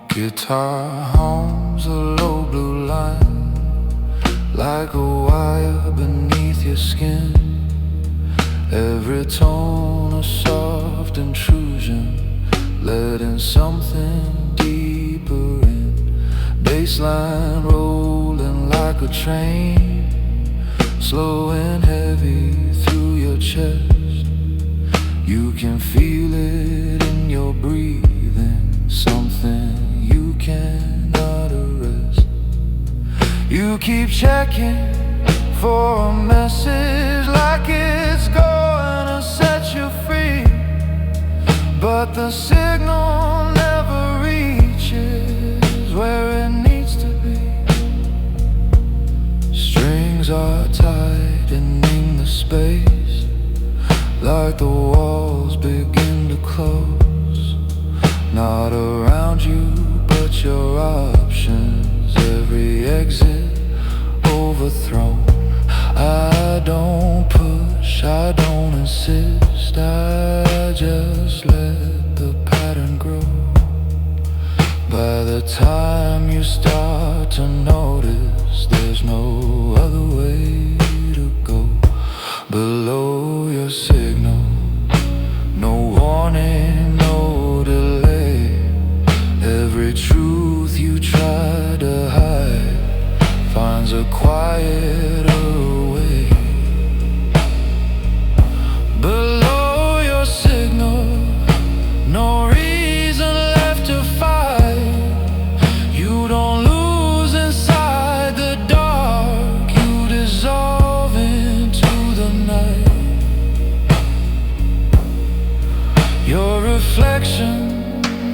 [SPEAKER 1] Guitar hums a low blue line, like a wire beneath your skin. Every tone a soft intrusion, letting something deeper in. Bassline rolling like a train, slow and heavy through your chest. You can feel it in your breathing, something you cannot arrest. You keep checking for a message, like it's gonna set you free, but the signal never reaches where it needs to be. Strings are tied in your options, every exit overthrown. I don't push, I don't insist, I just let the pattern grow. By the time you start to notice there's no other way to go. Below your signal, no warning, no delay. Every truth you try to hide finds a quieter way. Below your signal, no reason left to fight. You don't lose inside the dark, you dissolve into the night. Your reflection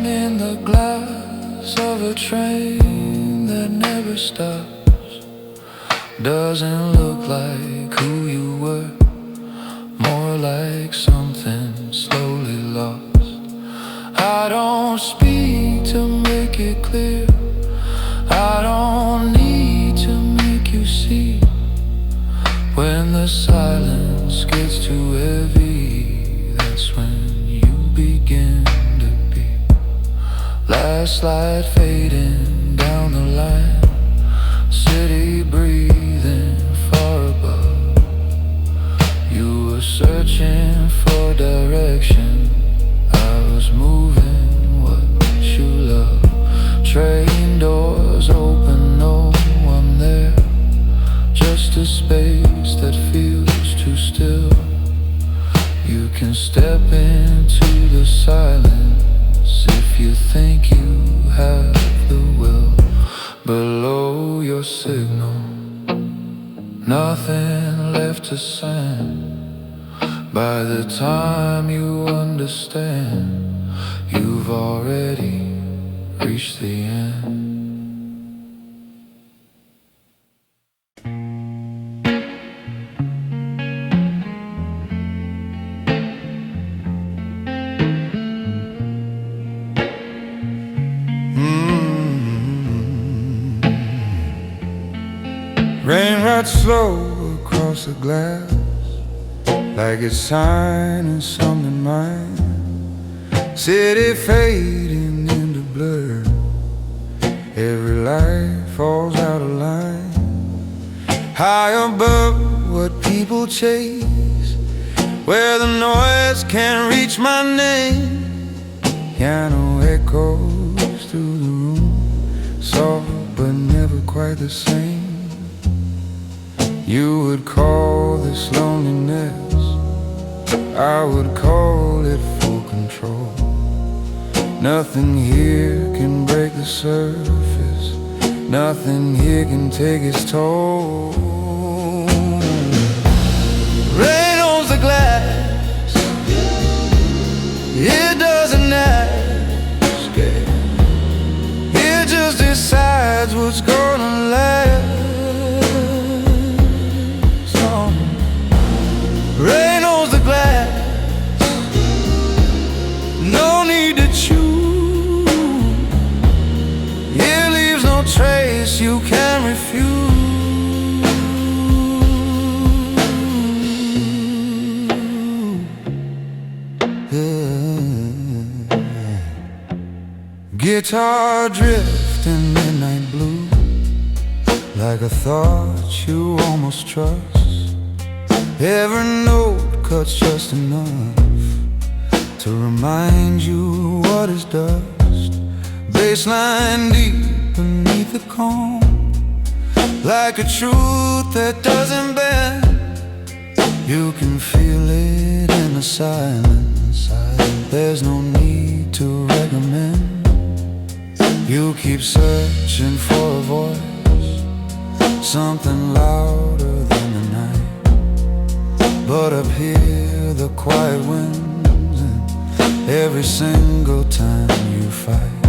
[SPEAKER 1] in the glass of a train that never stops doesn't look like who you were, more like something slowly lost. I don't speak to make it clear, I don't need to make you see. When the silence gets too heavy, that's when you begin to be. Last light fading down the line, city breathing far above. You were searching for direction, I was moving what you love. Train doors open, no one there, just a space that feels too still. You can step into the silence if you think you have the will. Below your signal, nothing left to send. By the time you understand, you've already reached the end. Rain rides slow across the glass, like it's signing something mine. City fading into blur, every light falls out of line. High above what people chase, where the noise can't reach my name. Piano echoes through the room, soft but never quite the same. You would call this loneliness, I would call it full control. Nothing here can break the surface, nothing here can take its toll. Rain owns the glass, it doesn't ask, it just decides what's gonna last. Rain owns the glass, no need to choose. It leaves no trace you can't refuse. Guitar drifting midnight blue, like a thought you almost trust. Every note cuts just enough to remind you what is dust. Baseline deep beneath the calm, like a truth that doesn't bend. You can feel it in the silence, there's no need to recommend. You keep searching for a voice, something louder than the night. But up here the quiet wins, and every single time you fight,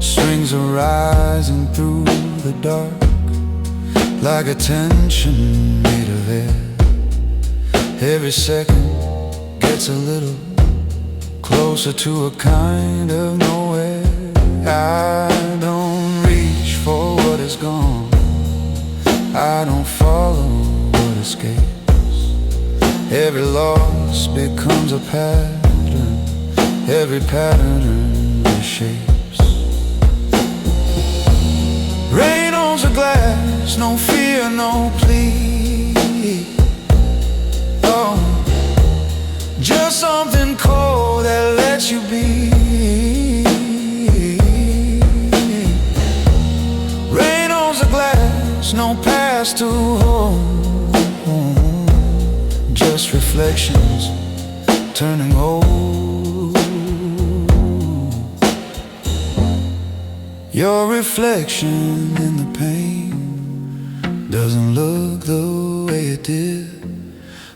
[SPEAKER 1] strings are rising through the dark, like a tension made of air. Every second gets a little closer to a kind of nowhere. I don't escapes. Every loss becomes a pattern, every pattern reshapes. Rain on the glass, no fear, no plea. Oh, just something cold that lets you be. Rain on the glass, no past to hold, just reflections turning old. Your reflection in the pain doesn't look the way it did.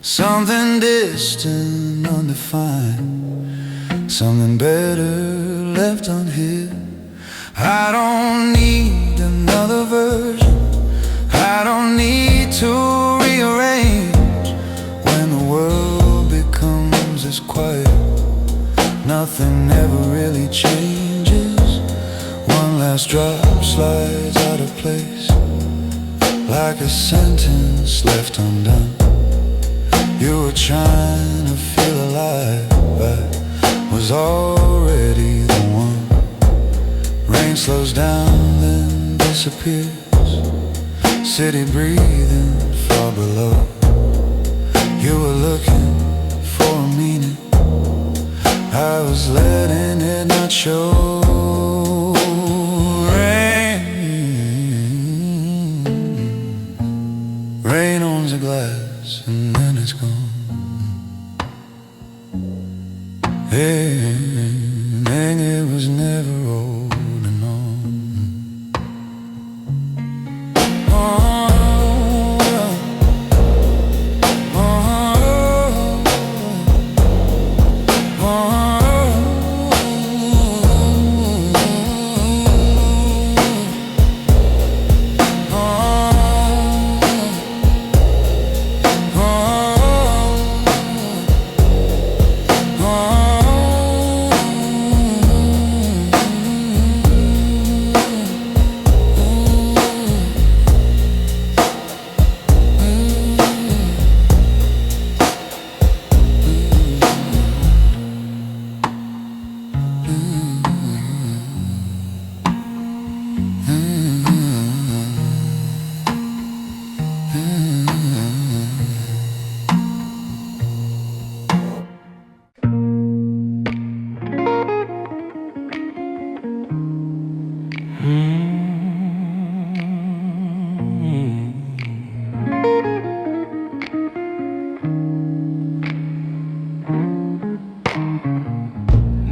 [SPEAKER 1] Something distant, undefined, something better left unhid. I don't need another version, I don't need to rearrange. When the world becomes this quiet, nothing ever really changes. One last drop slides out of place, like a sentence left undone. You were trying to feel alive, I was already the one. Rain slows down, then disappears. City breathing far below. You were looking for a meaning, I was letting it not show. Rain on the glass and then it's gone. Hey, and it was never holding on. Oh, oh, oh,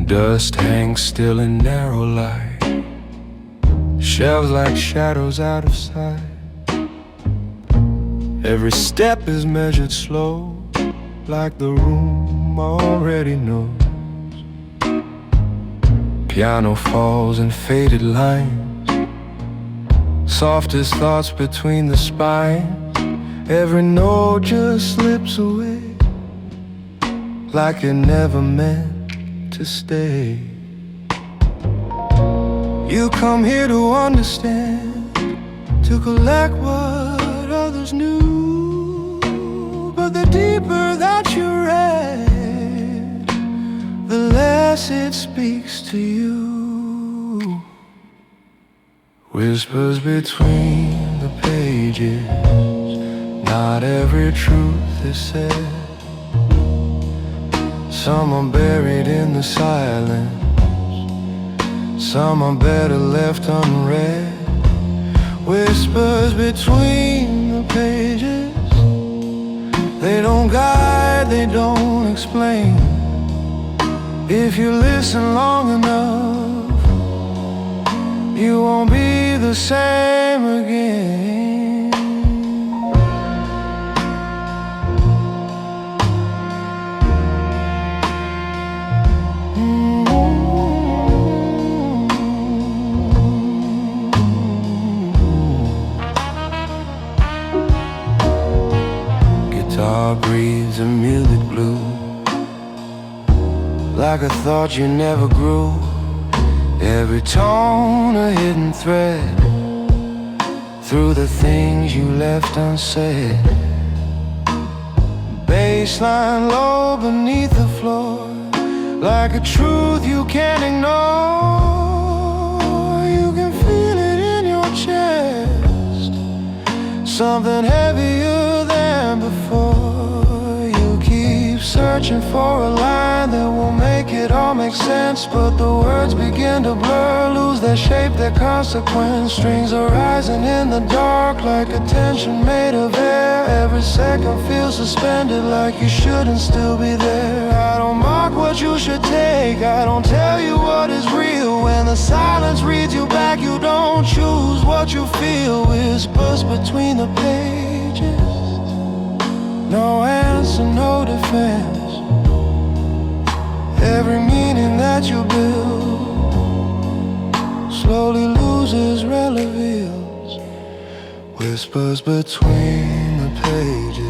[SPEAKER 2] Dust hangs still in narrow light, shelves like shadows out of sight. Every step is measured slow, like the room already knows. Piano falls in faded lines, softest thoughts between the spines. Every note just slips away, like it never meant to stay. You come here to understand, to collect what others knew. But the deeper that you read, the less it speaks to you. Whispers between the pages, not every truth is said. Some are buried in the silence, some are better left unread. Whispers between the pages, they don't guide, they don't explain. If you listen long enough, you won't be the same again. Guitar breathes a muted blue, like a thought you never grew. Every tone a hidden thread, through the things you left unsaid. baseline low beneath the floor, like a truth you can't ignore. You can feel it in your chest, something heavier than before. You keep searching for a line that will make it all make sense, but the words begin to blur, lose their shape, their consequence. Strings are rising in the dark like a tension made of air. Every second feels suspended, like you shouldn't still be there. I don't mark what you should take, I don't tell you what is real. When the silence reads you back, you don't choose what you feel. Whispers between the pages, no answer, no defense. Every meaning that you build slowly loses relevance. Whispers between the pages,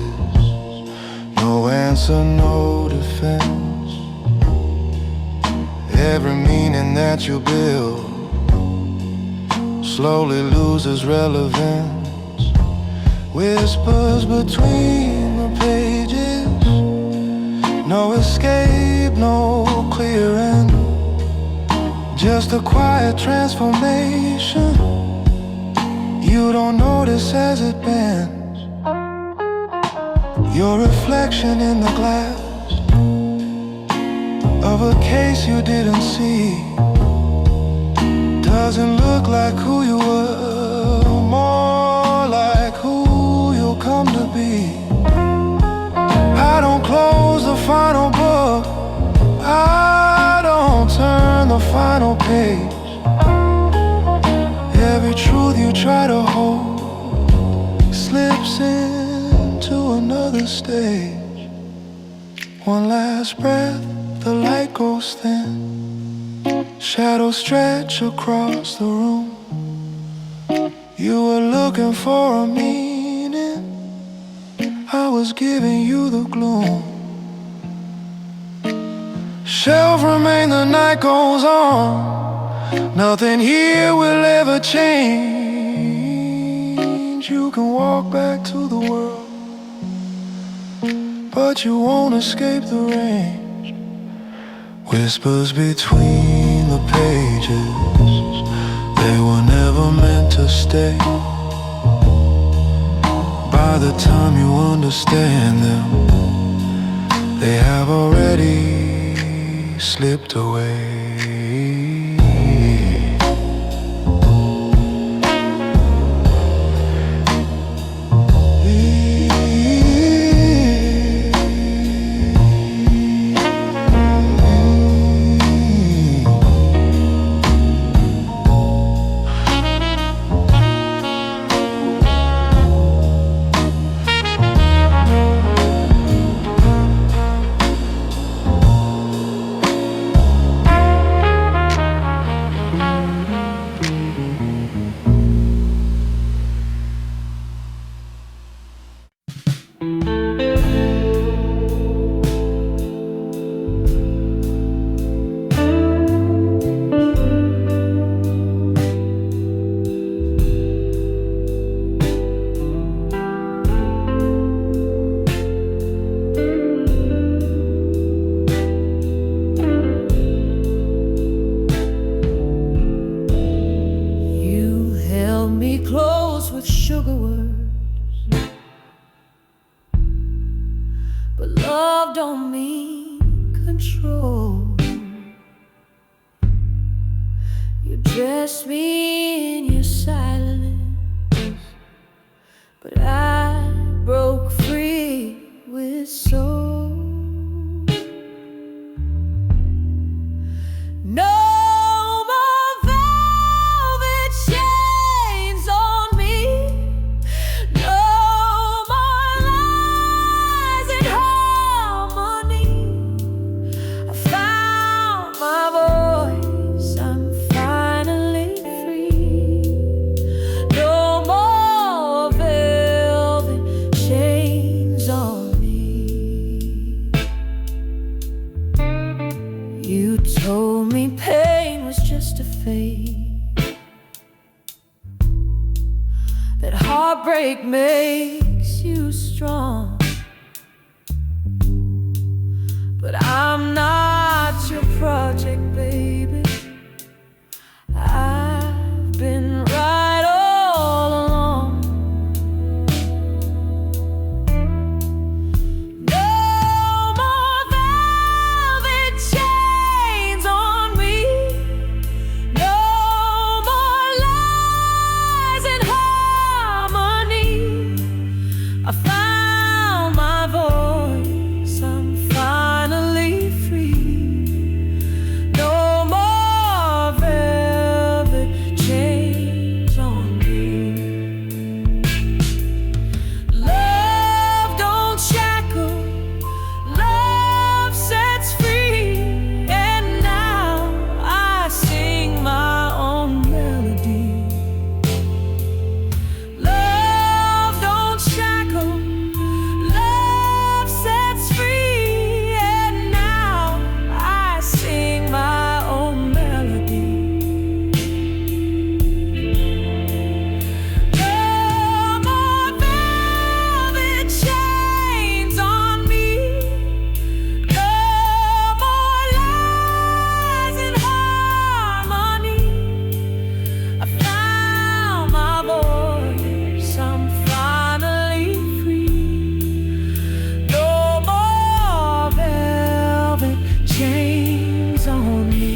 [SPEAKER 2] no answer, no defense. Every meaning that you build slowly loses relevance. Whispers between the pages, no escape, no clear end, just a quiet transformation you don't notice as it bends. Your reflection in the glass of a case you didn't see doesn't look like who you were, more like who you'll come to be. I don't close the final book, I don't turn the final page. Every truth you try to hold slips into another stage. One last breath, the light goes thin, shadows stretch across the room. You were looking for a meaning, I was giving you the gloom. Shelves remain, the night goes on. Nothing here will ever change. You can walk back to the world, but you won't escape the range. Whispers between the pages, they were never meant to stay. By the time you understand them, they have already slipped away.
[SPEAKER 3] Sugar words, but love don't mean control. You dress me in your silence, but I broke free with soul. No told me pain was just a phase, that heartbreak makes you strong. but I'm not your project, baby. I've been right all along. No more velvet chains on me. No more lies in harmony. I found my voice, I'm finally free. No more velvet chains on me. Love don't shackle, love sets free. And now I sing my own melody. Love don't shackle, love sets free. And now I sing my own melody. No more velvet chains on me. No more lies in harmony. I found my voice, I'm finally free. No more velvet chains on me.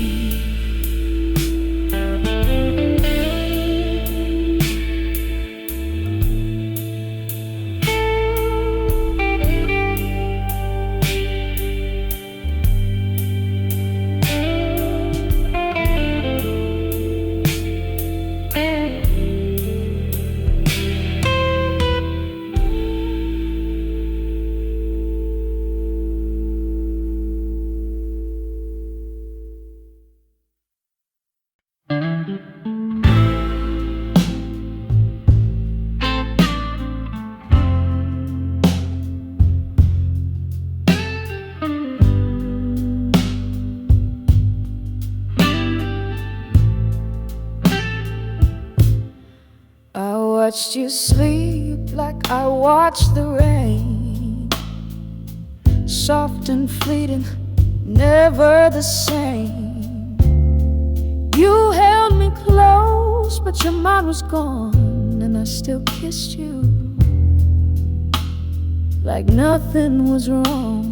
[SPEAKER 3] I watched you sleep like I watched the rain, soft and fleeting, never the same. You held me close, but your mind was gone, and I still kissed you like nothing was wrong.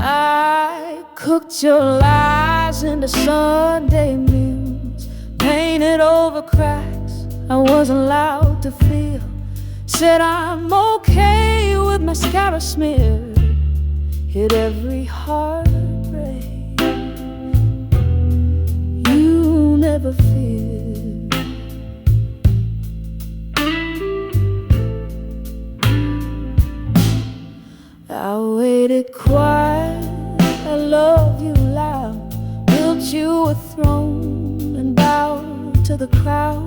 [SPEAKER 3] I cooked your lies into Sunday meals, painted over cracks I wasn't allowed to feel. Said I'm okay with mascara smeared, hid every heartbreak you never feared. I waited quiet, I love you loud, built you a throne and bowed to the crowd.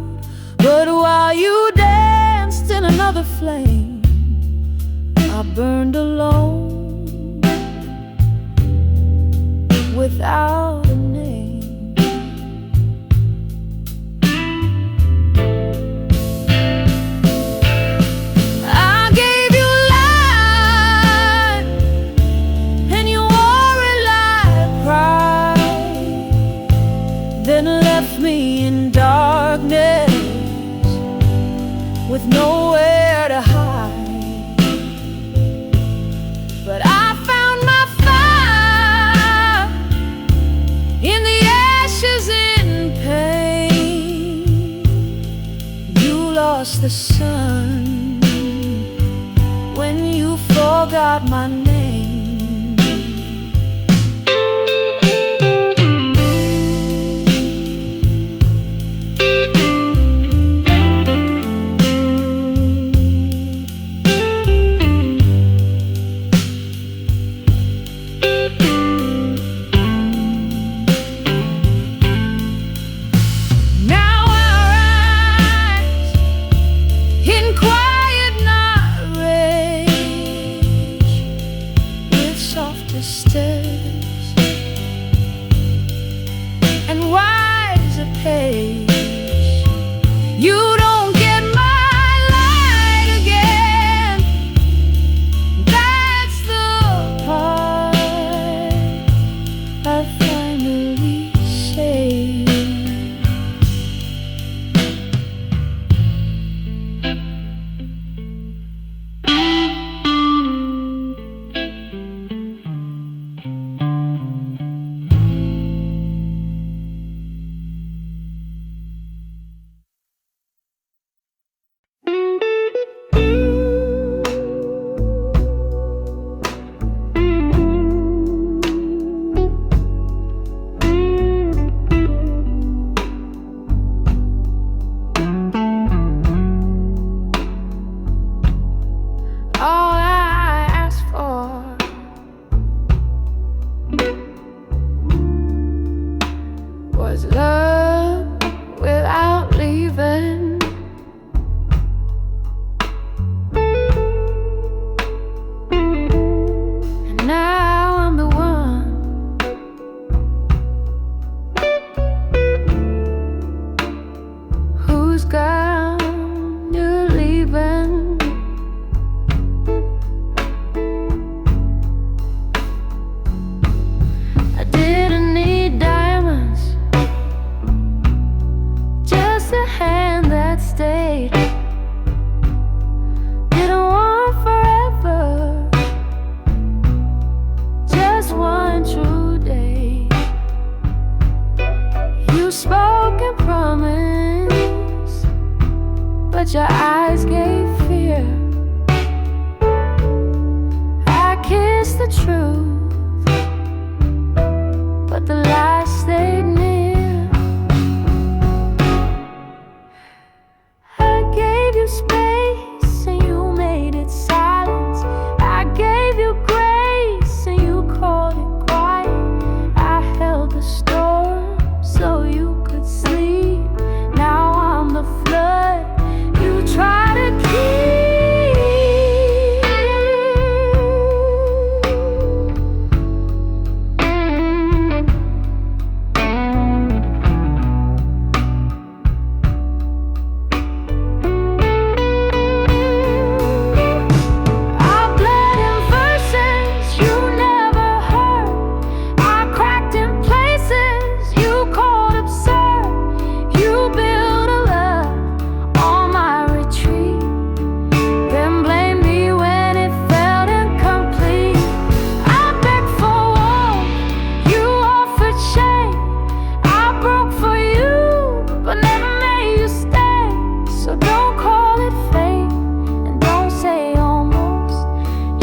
[SPEAKER 3] But while you danced in another flame, I burned alone without a name. I gave you life and you wore it like pride, then left me in darkness with nowhere to hide. But I found my fire in the ashes, in pain. You lost the sun when you forgot my name. Now I rise in quiet, not rage, with softer steps and wiser pace. You don't get my light again, Was love without leaving. And now I'm the one who's gone, you're leaving. I didn't need diamonds, just a hand that stayed. Didn't want forever, just one true day. You spoke and promised, but your eyes gave fear. I kissed the truth, but the lies stayed near. I gave you space and you made it silence. I gave you grace and you called it quiet. I held the storm so you could sleep. Now I'm the flood you try to keep. I bled in verses you never heard. I cracked in places you called absurd. You built a love on my retreat, then blamed me when it felt incomplete. I begged for warmth, you offered shade. I broke for you, but never made you stay. So don't call it fate, and don't say almost.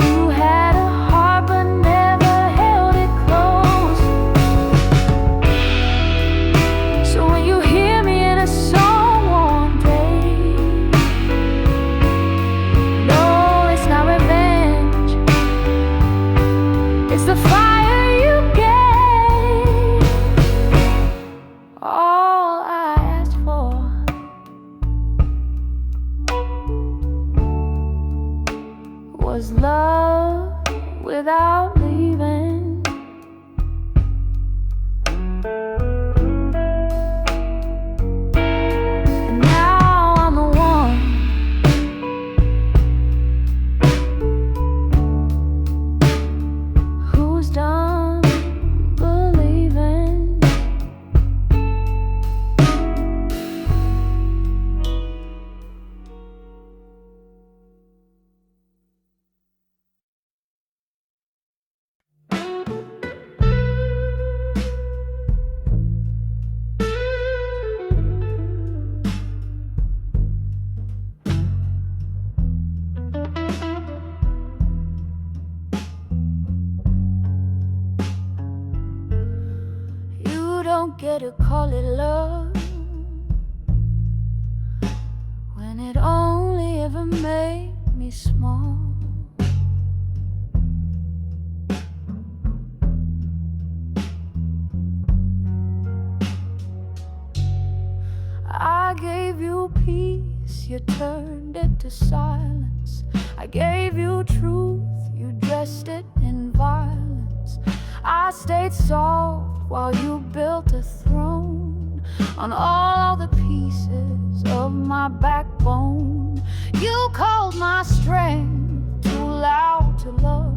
[SPEAKER 3] You had a heart but never held it close. So when you hear me in a song one day, no, it's not revenge. It's the fire you gave. All I asked for was love without leaving. And now I'm the one who's done believing. You don't get to call it love when it only ever made me small. I gave you peace, you turned it to silence. I gave you truth, you dressed it in violence. I stayed soft while you built a throne on all the pieces of my backbone. You called my strength too loud to love,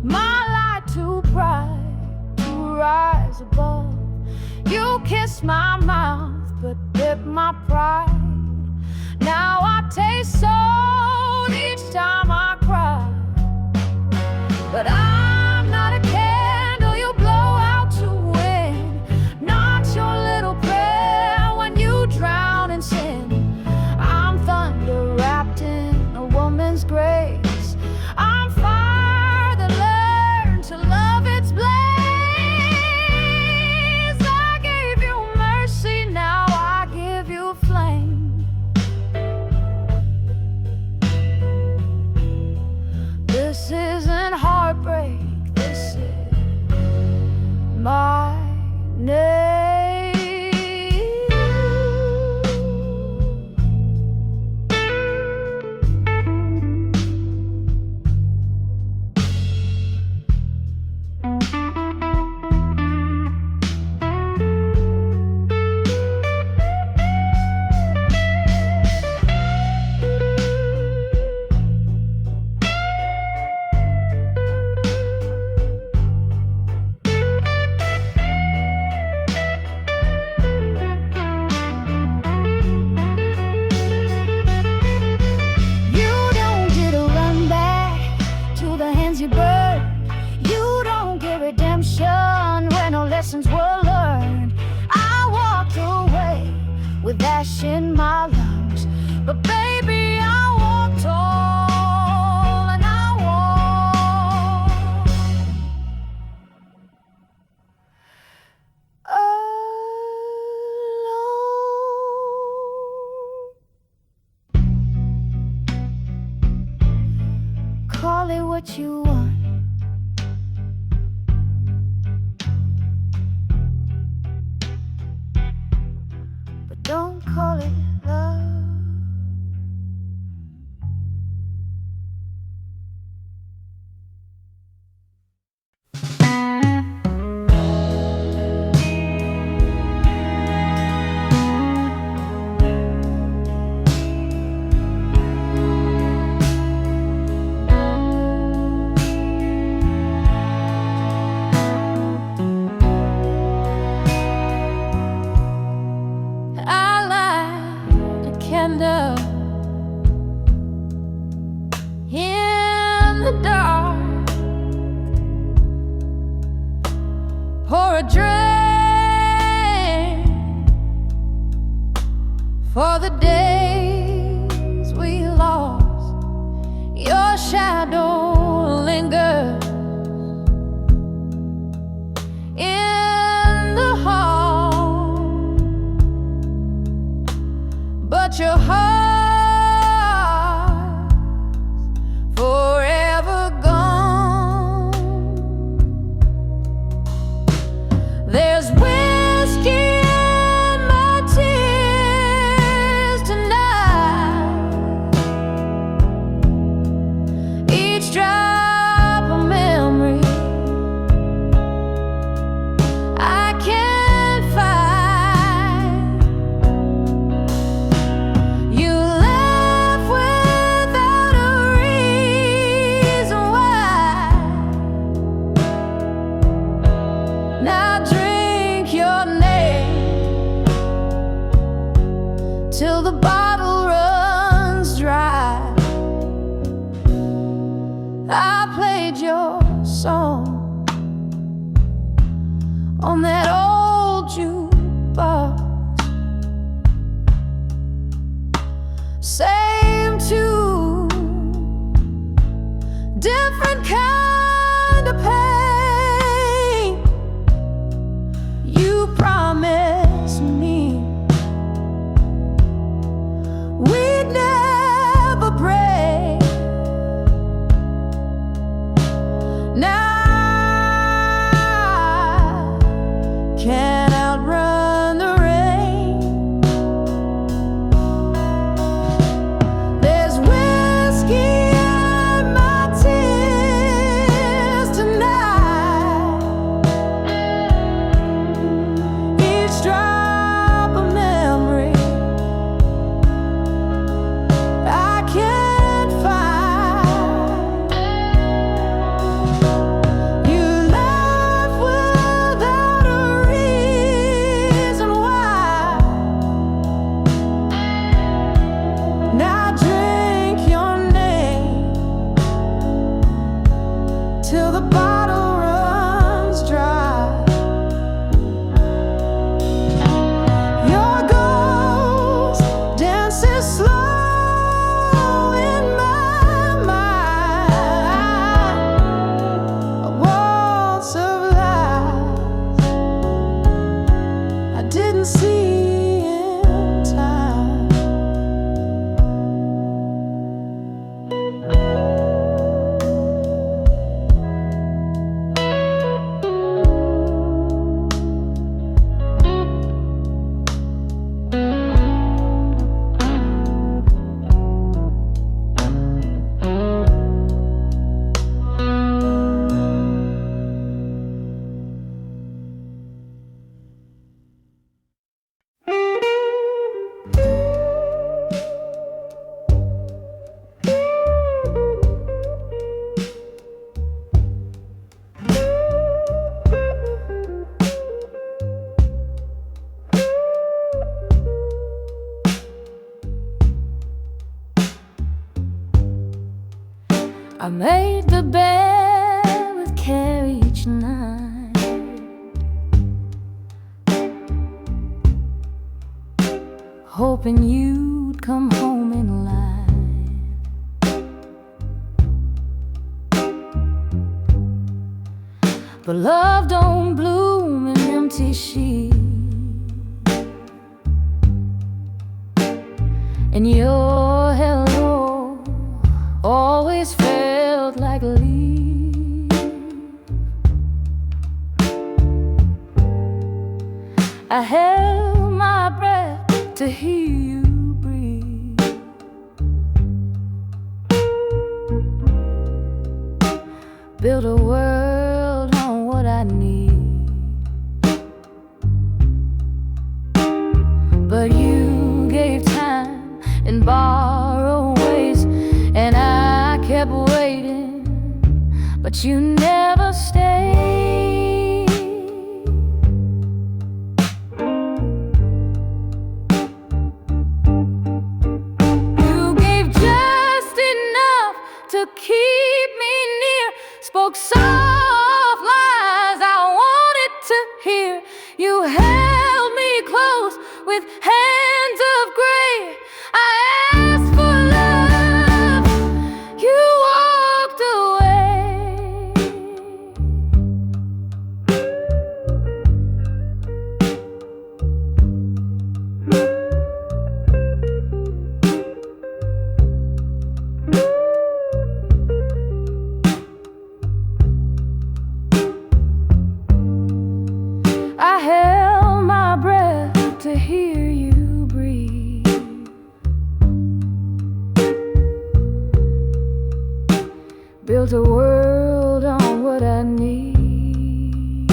[SPEAKER 3] my lie too pride to rise above. You kissed my mouth but bit my pride. Now I taste salt each time I cry, but I'm not a candle you blow out to win, not your little prayer when you drown in sin. I'm thunder wrapped in a woman's grace. I'm fire that learned to love its blaze. I gave you mercy, now I give you flame. much in my lungs, but baby, I walk tall and I walk alone. Call it what you want, but don't call it love. I light a candle in the dark, pour a drink for the days we lost. Your shadow lingers in the hall, but your heart's forever gone. There's whiskey in my tears tonight, each drop a memory I can't find. You left without a reason why. Now drink your name till the bottle runs dry. I played your song on that old jukebox, same tune, different kind of pain. You promised me we'd never break. Now I can't outrun the rain. There's whiskey in my tears tonight, each drop a memory I can't find. You left without a reason why. Now drink your name till the bottle runs dry. Your ghost dances slow in my mind, a waltz of lies I didn't see in time. I made the bed with care each night, hoping you'd come home in line. But love don't bloom in empty sheets, and your hello always felt like a leave. I held my breath to hear you breathe. Build a world on what I need, but you gave time in borrowed ways, and I kept waiting, but you never stayed. To keep me near, spoke soft lies I wanted to hear. You held me close with hands of gray. I asked for love, you walked I held my breath to hear you breathe. Built a world on what I need,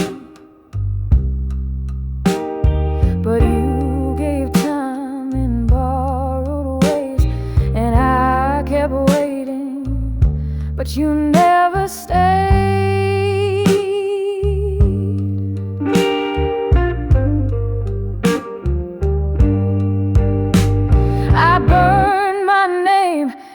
[SPEAKER 3] but you gave time in borrowed ways, and I kept waiting, but you never stayed.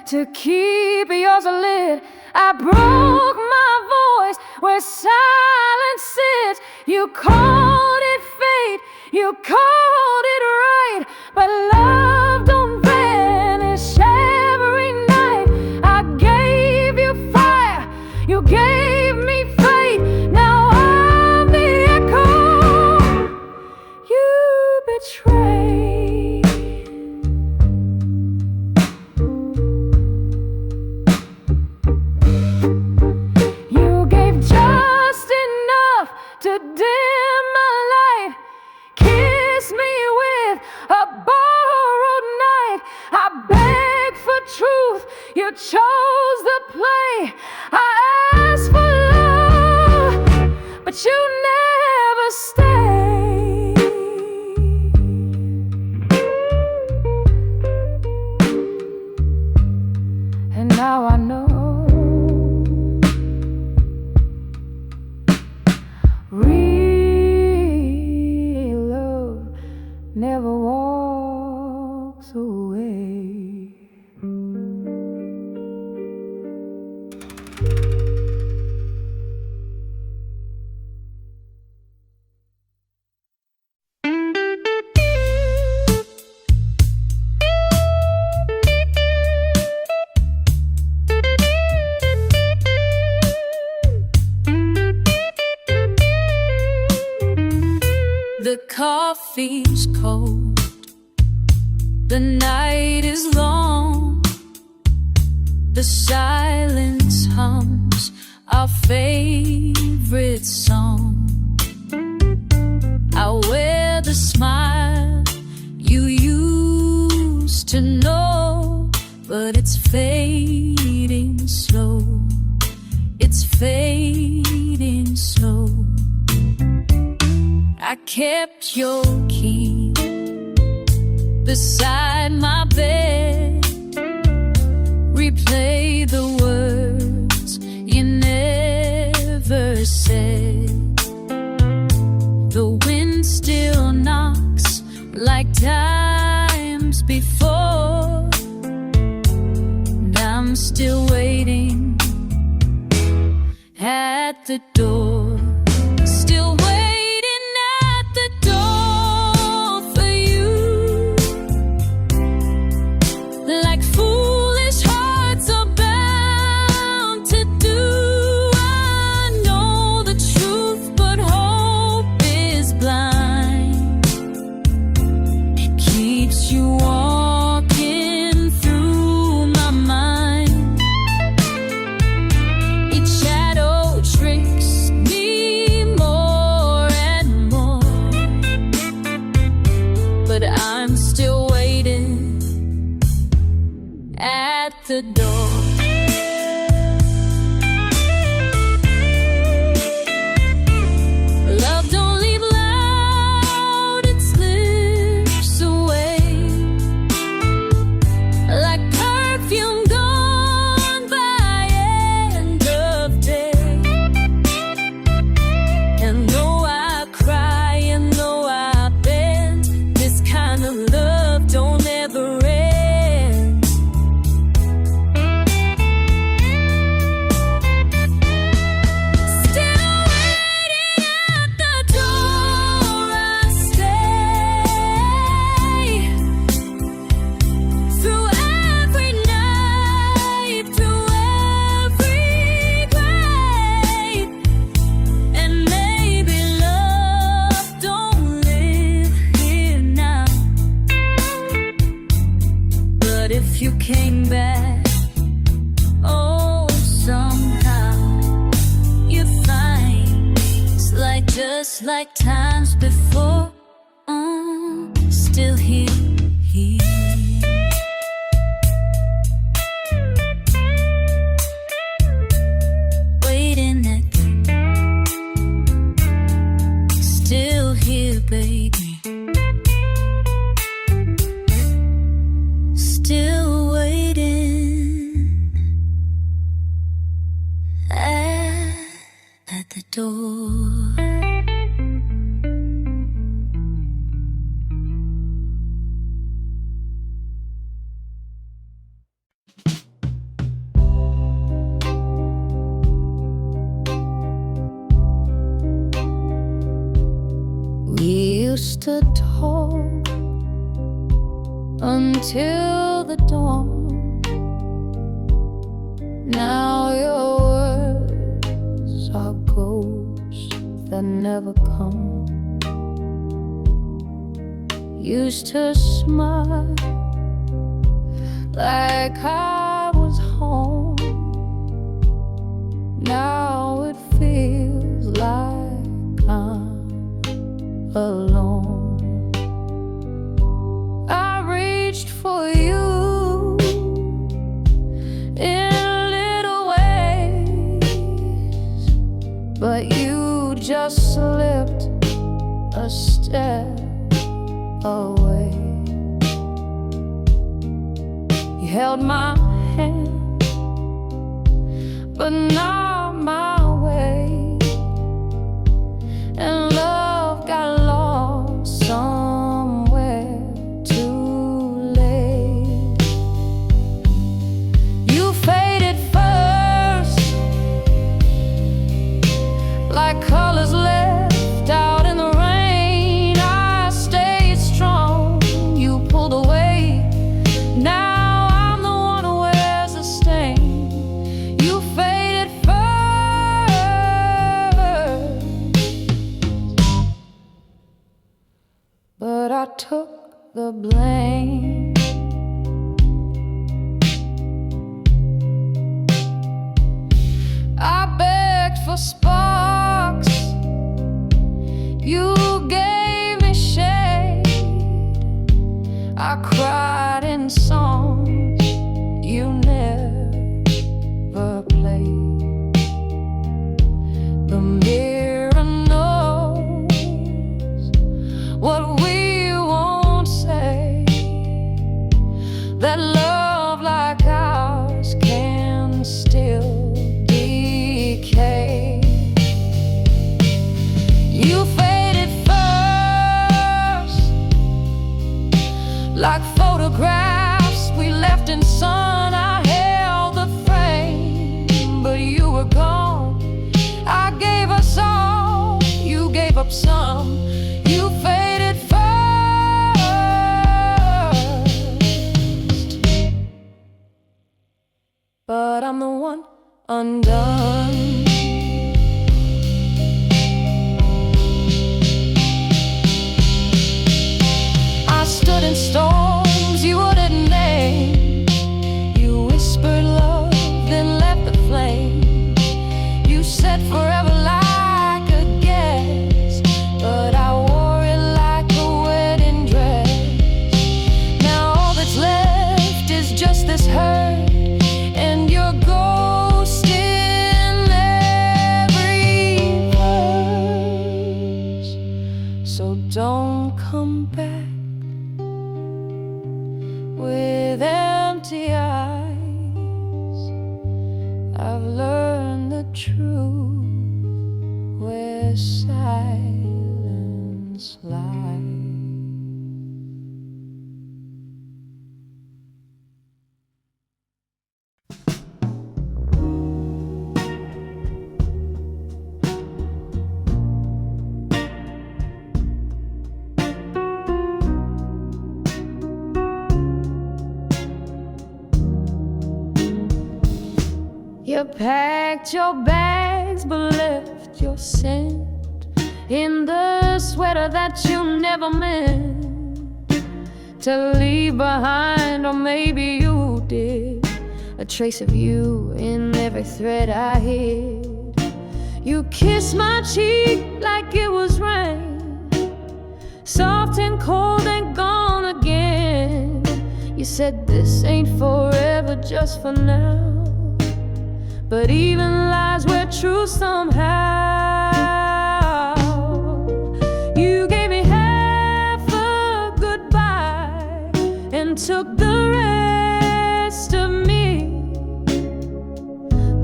[SPEAKER 3] To keep yours lit, I broke my voice where silence sits. You called it fate, you called it right, but love don't vanish every night. I gave you fire, you gave me faith. Now I'm the echo you betrayed. To dim my light, kiss me with a borrowed night. I begged for truth, you chose the play. I asked for love, but you never stayed. And now I know real love never walks away. The coffee's cold, the night is long, the silence hums our favorite song. I wear the smile you used to know, but it's fading slow, it's fading slow. I kept your key beside my bed, replay the words you never said. The wind still knocks like times before, and I'm still waiting at the door. Still waiting at the door for you. the door. Love don't leave loud, it slips away like perfume gone by end of day. And though I cry and though I bend, this kind of love don't ever end. Still waiting at the door I stay, through every night, through every grave. And maybe love don't live here now, but if you came back, oh, somehow you'd find it's like just like times before, still here, here. Waiting at still here, baby. Still waiting at the door. We used to talk until the dawn. Now your words are ghosts that never come. Used to smile like I was home. Now it feels like I'm alone. I reached for you in little ways, but you just slipped a step away. You held my hand, but not my way, and love got lost somewhere too late. You faded first, like colors left out in the rain. I stayed strong, you pulled away. Now I'm the one who wears the stain. You faded first, but I took the blame. I begged for sparks, you gave me shade. I cried in songs you never played. The mirror knows what we won't say, that love like ours can still decay. You faded first, like photographs we left in sun. I held the frame, but you were gone. I gave us all, you gave up some. You faded first, but I'm the one undone. I stood in storms you wouldn't name. You whispered love, then left the flame. You said forever like a guess, but I wore it like a wedding dress. Now all that's left is just this hurt empty eyes, I've learned the truth where silence lies. You packed your bags but left your scent in the sweater that you never meant to leave behind, or maybe you did. A trace of you in every thread I hid. You kissed my cheek like it was rain, soft and cold and gone again. You said this ain't forever, just for now. But even lies were true somehow. You gave me half a goodbye and took the rest of me.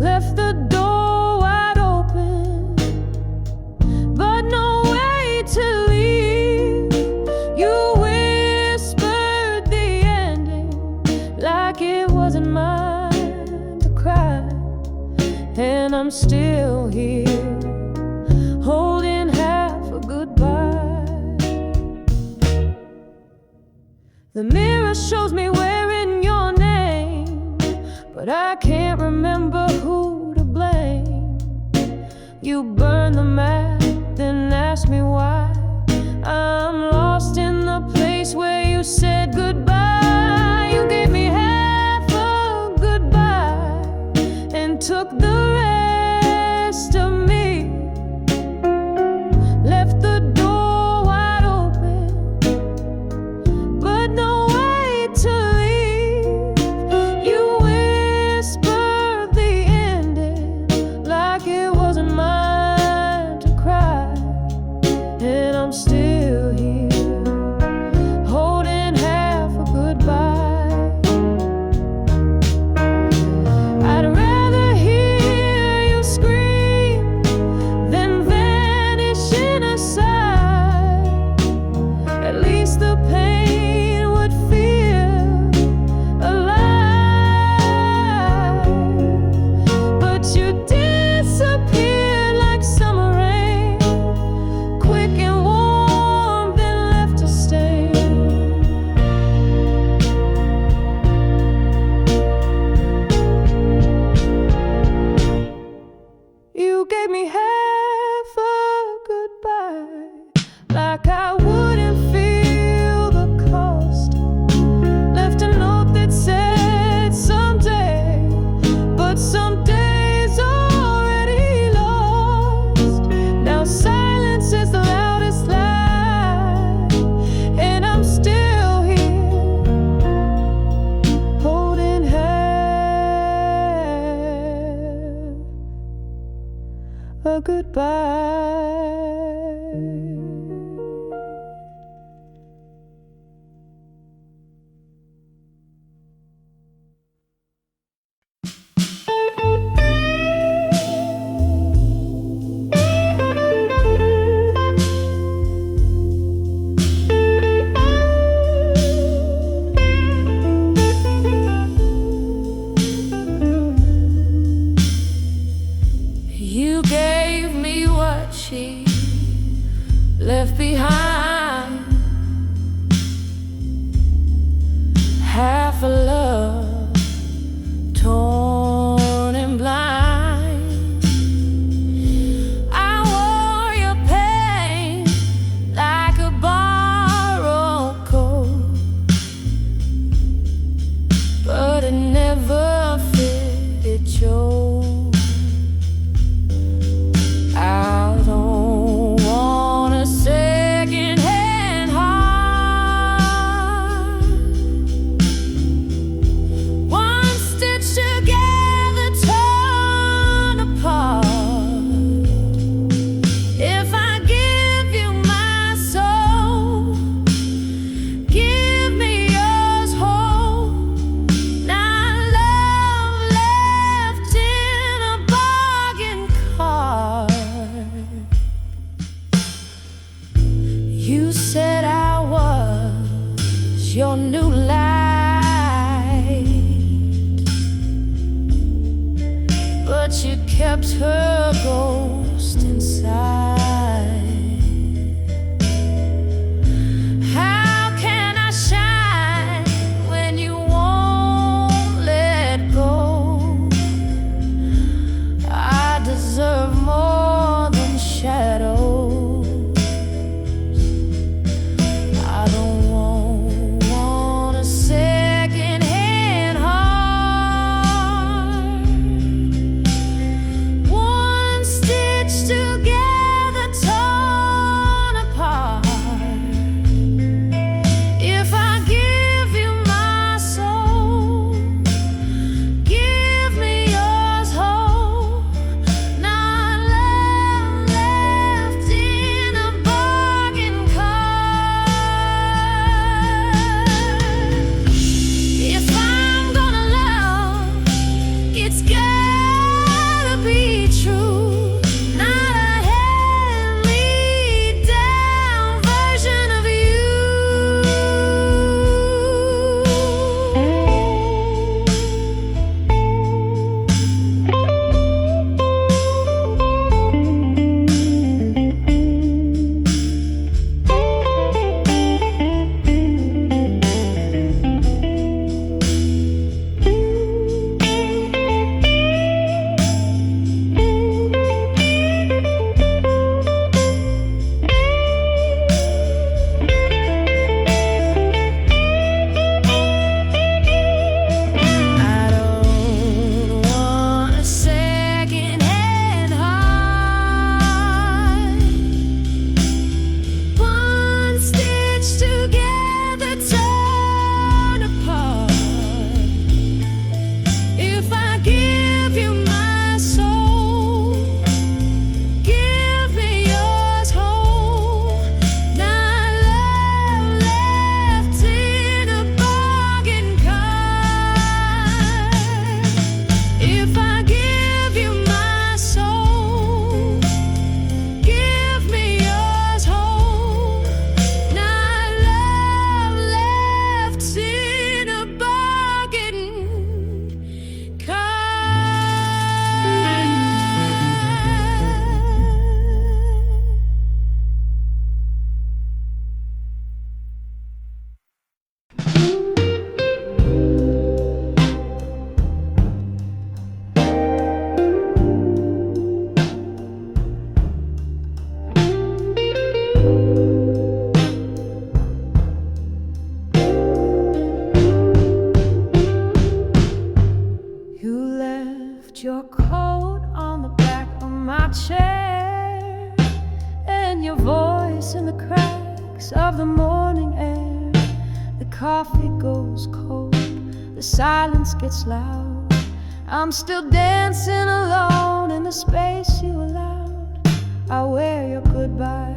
[SPEAKER 3] Left the door wide open, but no way to leave. You whispered the ending like it wasn't mine to cry. And I'm still here, holding half a goodbye. The mirror shows me wearing your name, but I can't remember who to blame. You burned the map, then asked me why. I'm lost in the place where you said goodbye. You gave me half a goodbye and took the rest of me. Left the door wide open, but no way to leave. You whispered the ending like it wasn't mine to cry. And I'm still here, holding half a goodbye. I'd rather hear you scream than vanish in a sigh. At least the pain would feel alive. But you disappeared like summer rain, quick and warm, then left a stain. You gave me half a goodbye, like I wouldn't feel the cost. Left a note that said someday, but someday's already lost. Now silence is the loudest lie, and I'm still here, holding half a goodbye. You gave me what she your new light, but you kept her ghost inside. How can I shine when you won't let go? I deserve more than shadows. I don't want a second-hand heart, one stitched together, torn apart. If I give you my soul, give me yours whole, not left in a bargain card. If I'm gonna love, it's gotta be true, not a hand-me-down version of you. I don't want a second-hand heart, one stitched together, torn apart. If I give you my soul, give me yours whole, not left in a bargain card. If I give you my soul, give me yours whole, not left in a bargain card. You left your coat on the back of my chair, and your voice in the cracks of the morning air. The coffee goes cold, the silence gets loud. I'm still dancing alone in the space you allowed. I wear your goodbye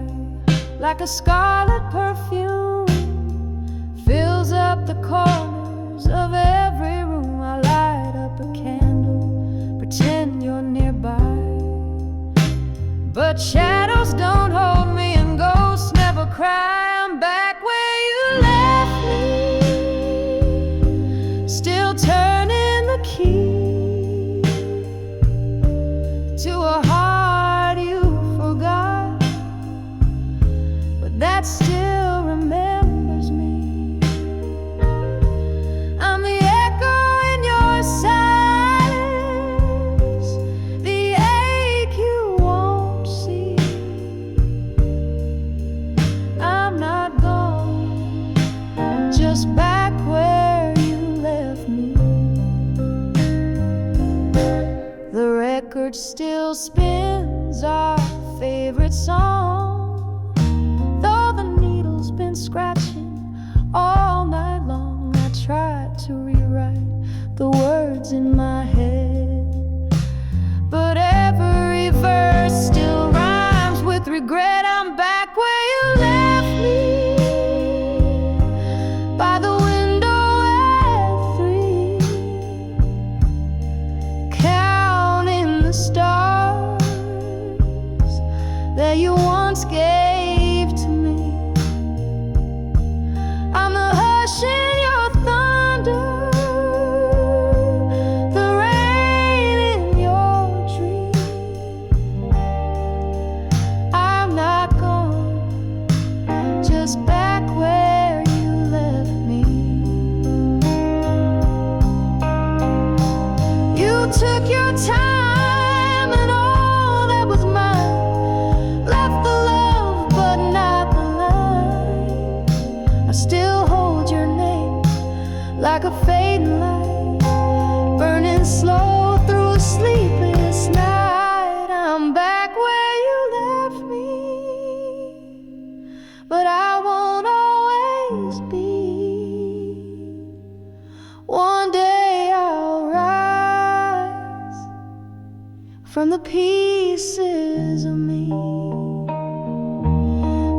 [SPEAKER 3] like a scarlet perfume, fills up the corners of every room. I light up a candle, pretend you're nearby, but shadows don't hold me and ghosts never cry. I'm back where you left me, still turning the key to a heart you forgot, but that still remembers me. I'm the echo in your silence, the ache you won't see. I'm not gone, just back where you left me. The record still spins our favorite song, though the needle's been scratching all night long. I tried to rewrite the words in my head, but every verse still rhymes with regret. I'm back where you left me, by the window at 3, counting the stars. like a fading light, burning slow through a sleepless night. I'm back where you left me, but I won't always be. One day I'll rise from the pieces of me,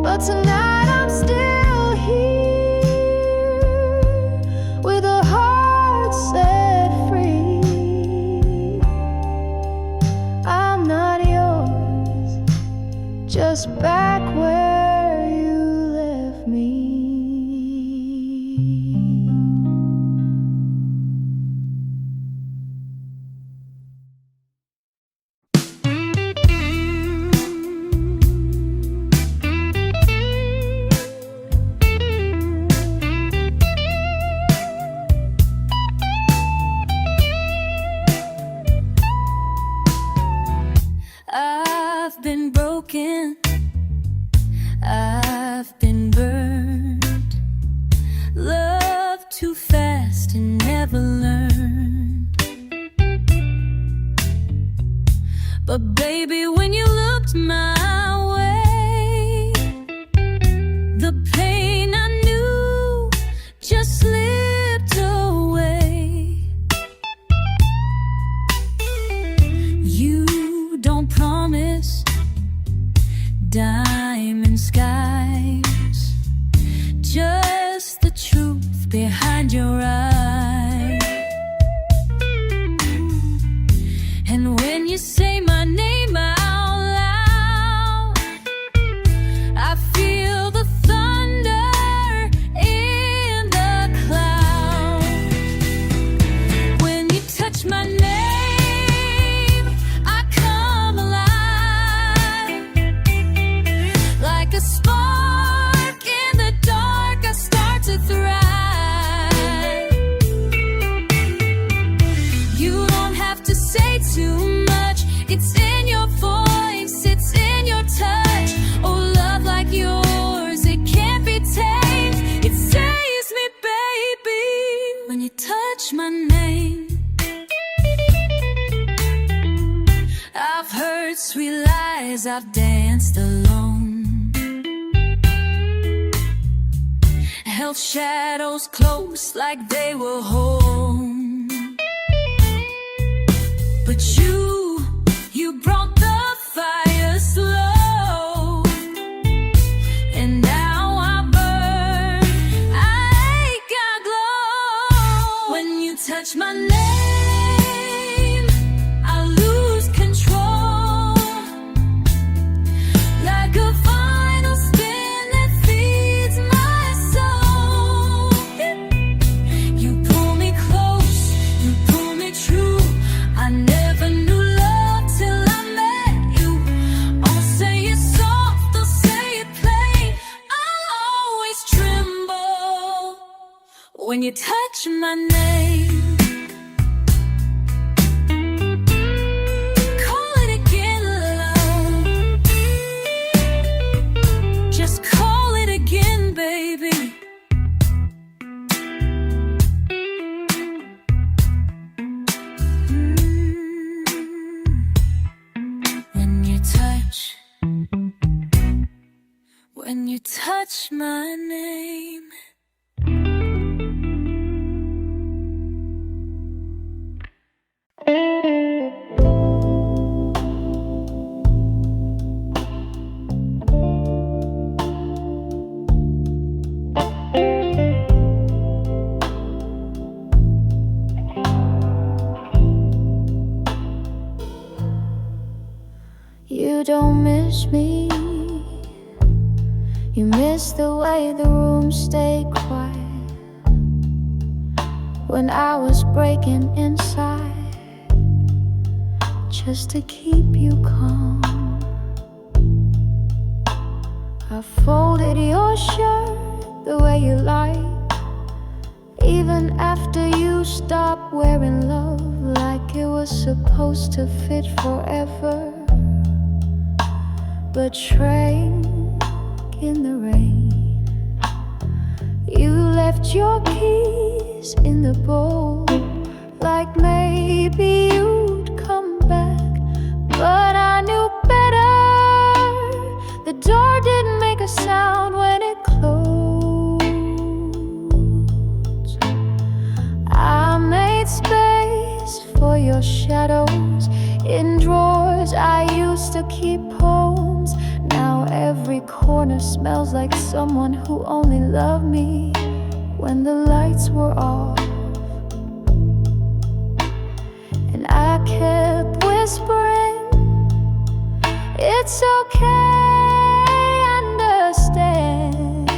[SPEAKER 3] but tonight I'm still here with a heart set free. I'm not yours, just back where you left me. I've been broken, I've been burned, loved too fast and never learned. But baby, when you looked my way, the pain I knew just slipped away. You don't promise diamond skies, just the truth behind your eyes. And when you say my name out loud, I feel the thunder in the clouds. When you touch my name, like a spark in the dark, I start to thrive. You don't have to say too much, it's in your voice, it's in your touch. Oh, love like yours, it can't be tamed. It saves me, baby, when you touch my name. I've heard sweet lies, I've danced alone, held shadows close like they were home. But you brought the fire slow, and now I burn, I got glow. When you touch my name, I lose control, like a final spin that feeds my soul. You pull me close, you pull me true. I never knew love till I met you. I'll say it soft, I'll say it plain, I'll always tremble when you touch my name. Call it again, love. Just call it again, baby. When you touch my name. You don't miss me, you miss the way the room stayed quiet when I was breaking inside, just to keep you calm. I folded your shirt the way you like, even after you stopped wearing love like it was supposed to fit forever. Betrayed in the rain, you left your keys memories in the bowl, like maybe you'd come back. But I knew better. The door didn't make a sound when it closed. I made space for your shadows in drawers I used to keep poems. Now every corner smells like someone who only loved me when the lights were off. And I kept whispering, it's okay, understand.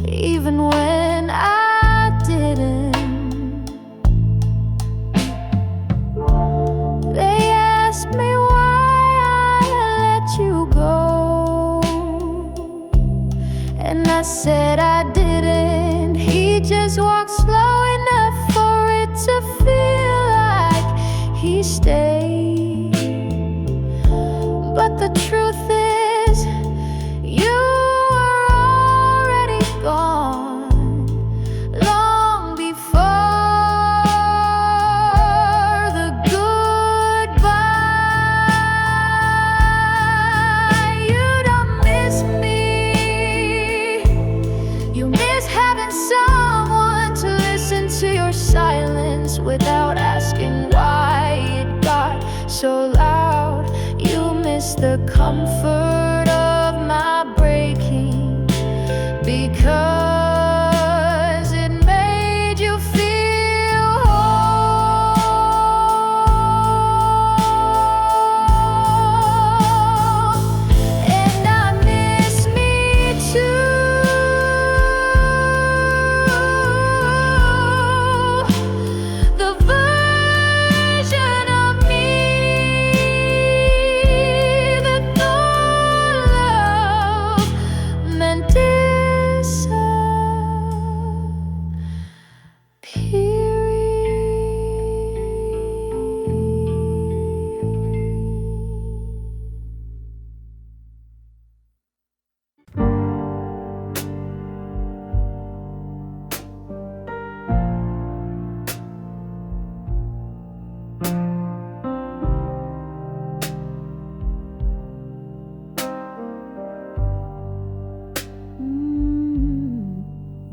[SPEAKER 3] Even when I didn't. They asked me why I let you go, and I said I didn't. He just walked slow enough for it to feel like he stayed. But the truth is, you were already gone long before the goodbye. You don't miss me. You miss having someone to listen to your silence without asking why it got so loud. You miss the comfort of my breaking, because it made you feel whole. And I miss me too. The version of me that thought love meant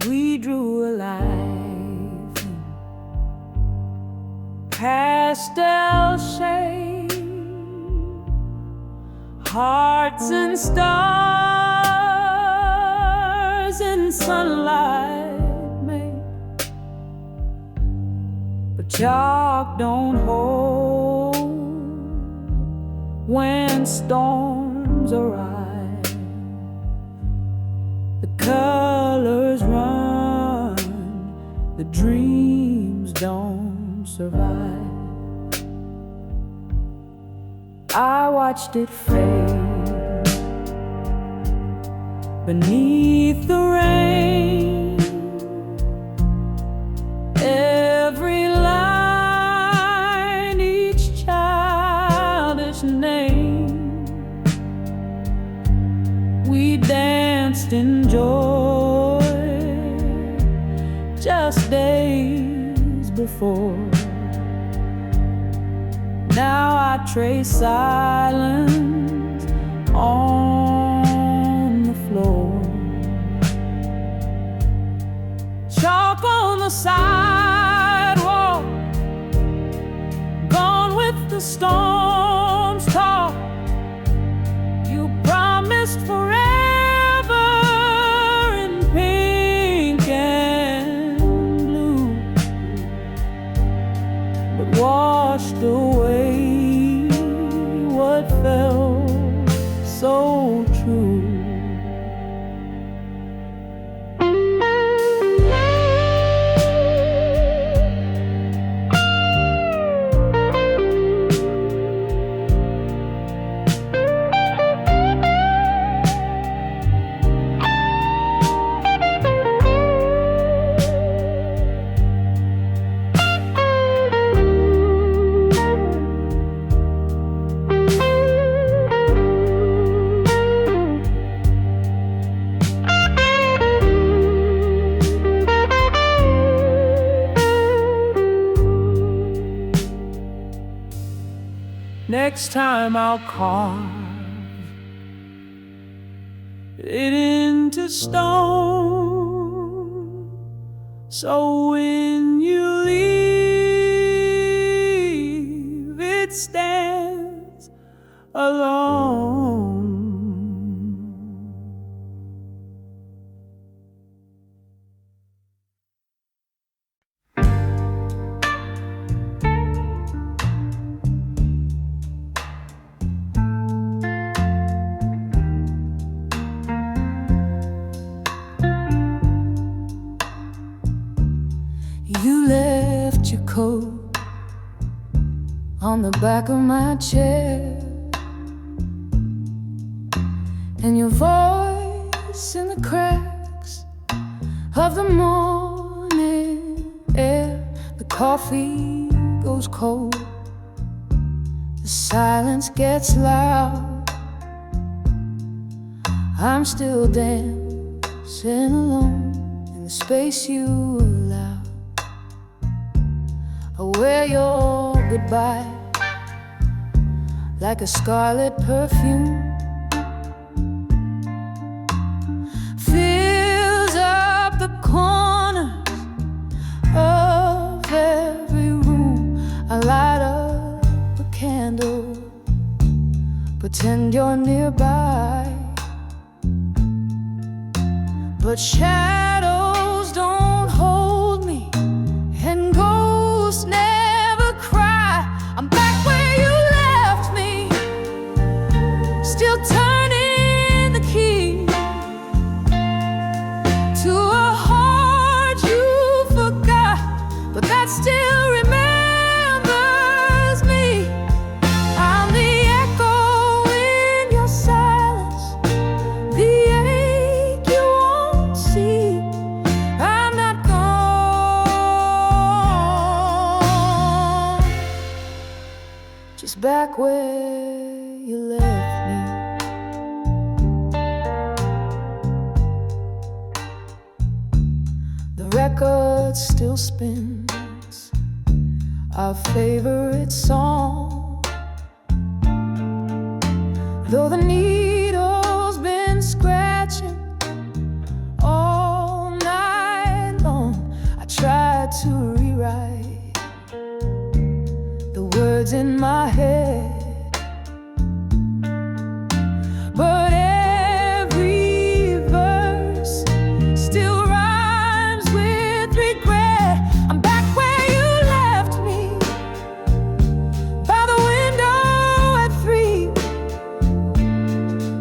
[SPEAKER 3] we drew a line, pastel shade, hearts and stars in sunlight made. But chalk don't hold when storms arrive. The colors run, the dreams don't survive. I watched it fade beneath the rain. Every line, each childish name. We danced in joy just days before. Now I trace silence on the floor. Chalk on the sidewalk, gone with the storm's talk. You promised forever in pink and blue, but washed away what felt so true.
[SPEAKER 2] next time I'll carve it into stone, so when you leave, it stands alone.
[SPEAKER 3] You left your coat on the back of my chair, and your voice in the cracks of the morning air. The coffee goes cold, the silence gets loud. I'm still dancing alone in the space you allow. I wear your goodbye like a scarlet perfume, fills up the corners of every room. I light up a candle, pretend you're nearby, but shadows don't hold me, and ghosts never cry. I'm back where you left me, still turning the key to a heart you forgot, but that still remembers me. I'm the echo in your silence, the ache you won't see. I'm not gone, just back where you left me. The record still spins our favorite song, though the needle's been scratching all night long. I tried to rewrite the words in my head, but every verse still rhymes with regret. I'm back where you left me, by the window at 3,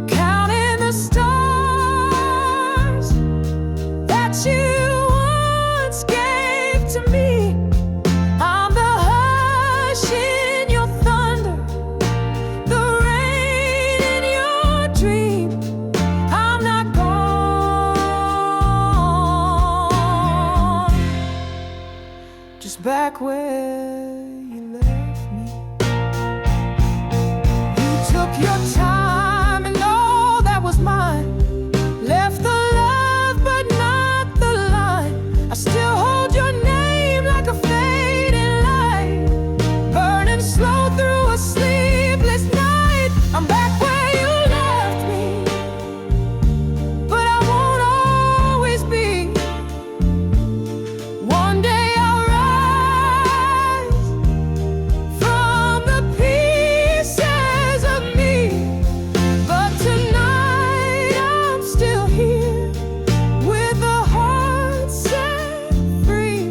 [SPEAKER 3] counting the stars that you once gave to me. I'm the hush in your thunder, the rain in your dream. I'm not gone, just back where you left me. You took your time and all that was mine, left the love but not the line. I still hold your name like a fading light, burning slow through a sleepless night. I'm back where you left me, but I won't always be. One day I'll rise from the pieces of me, but tonight I'm still here with a heart set free.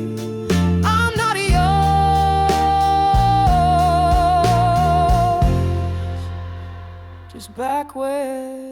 [SPEAKER 3] I'm not yours, just back where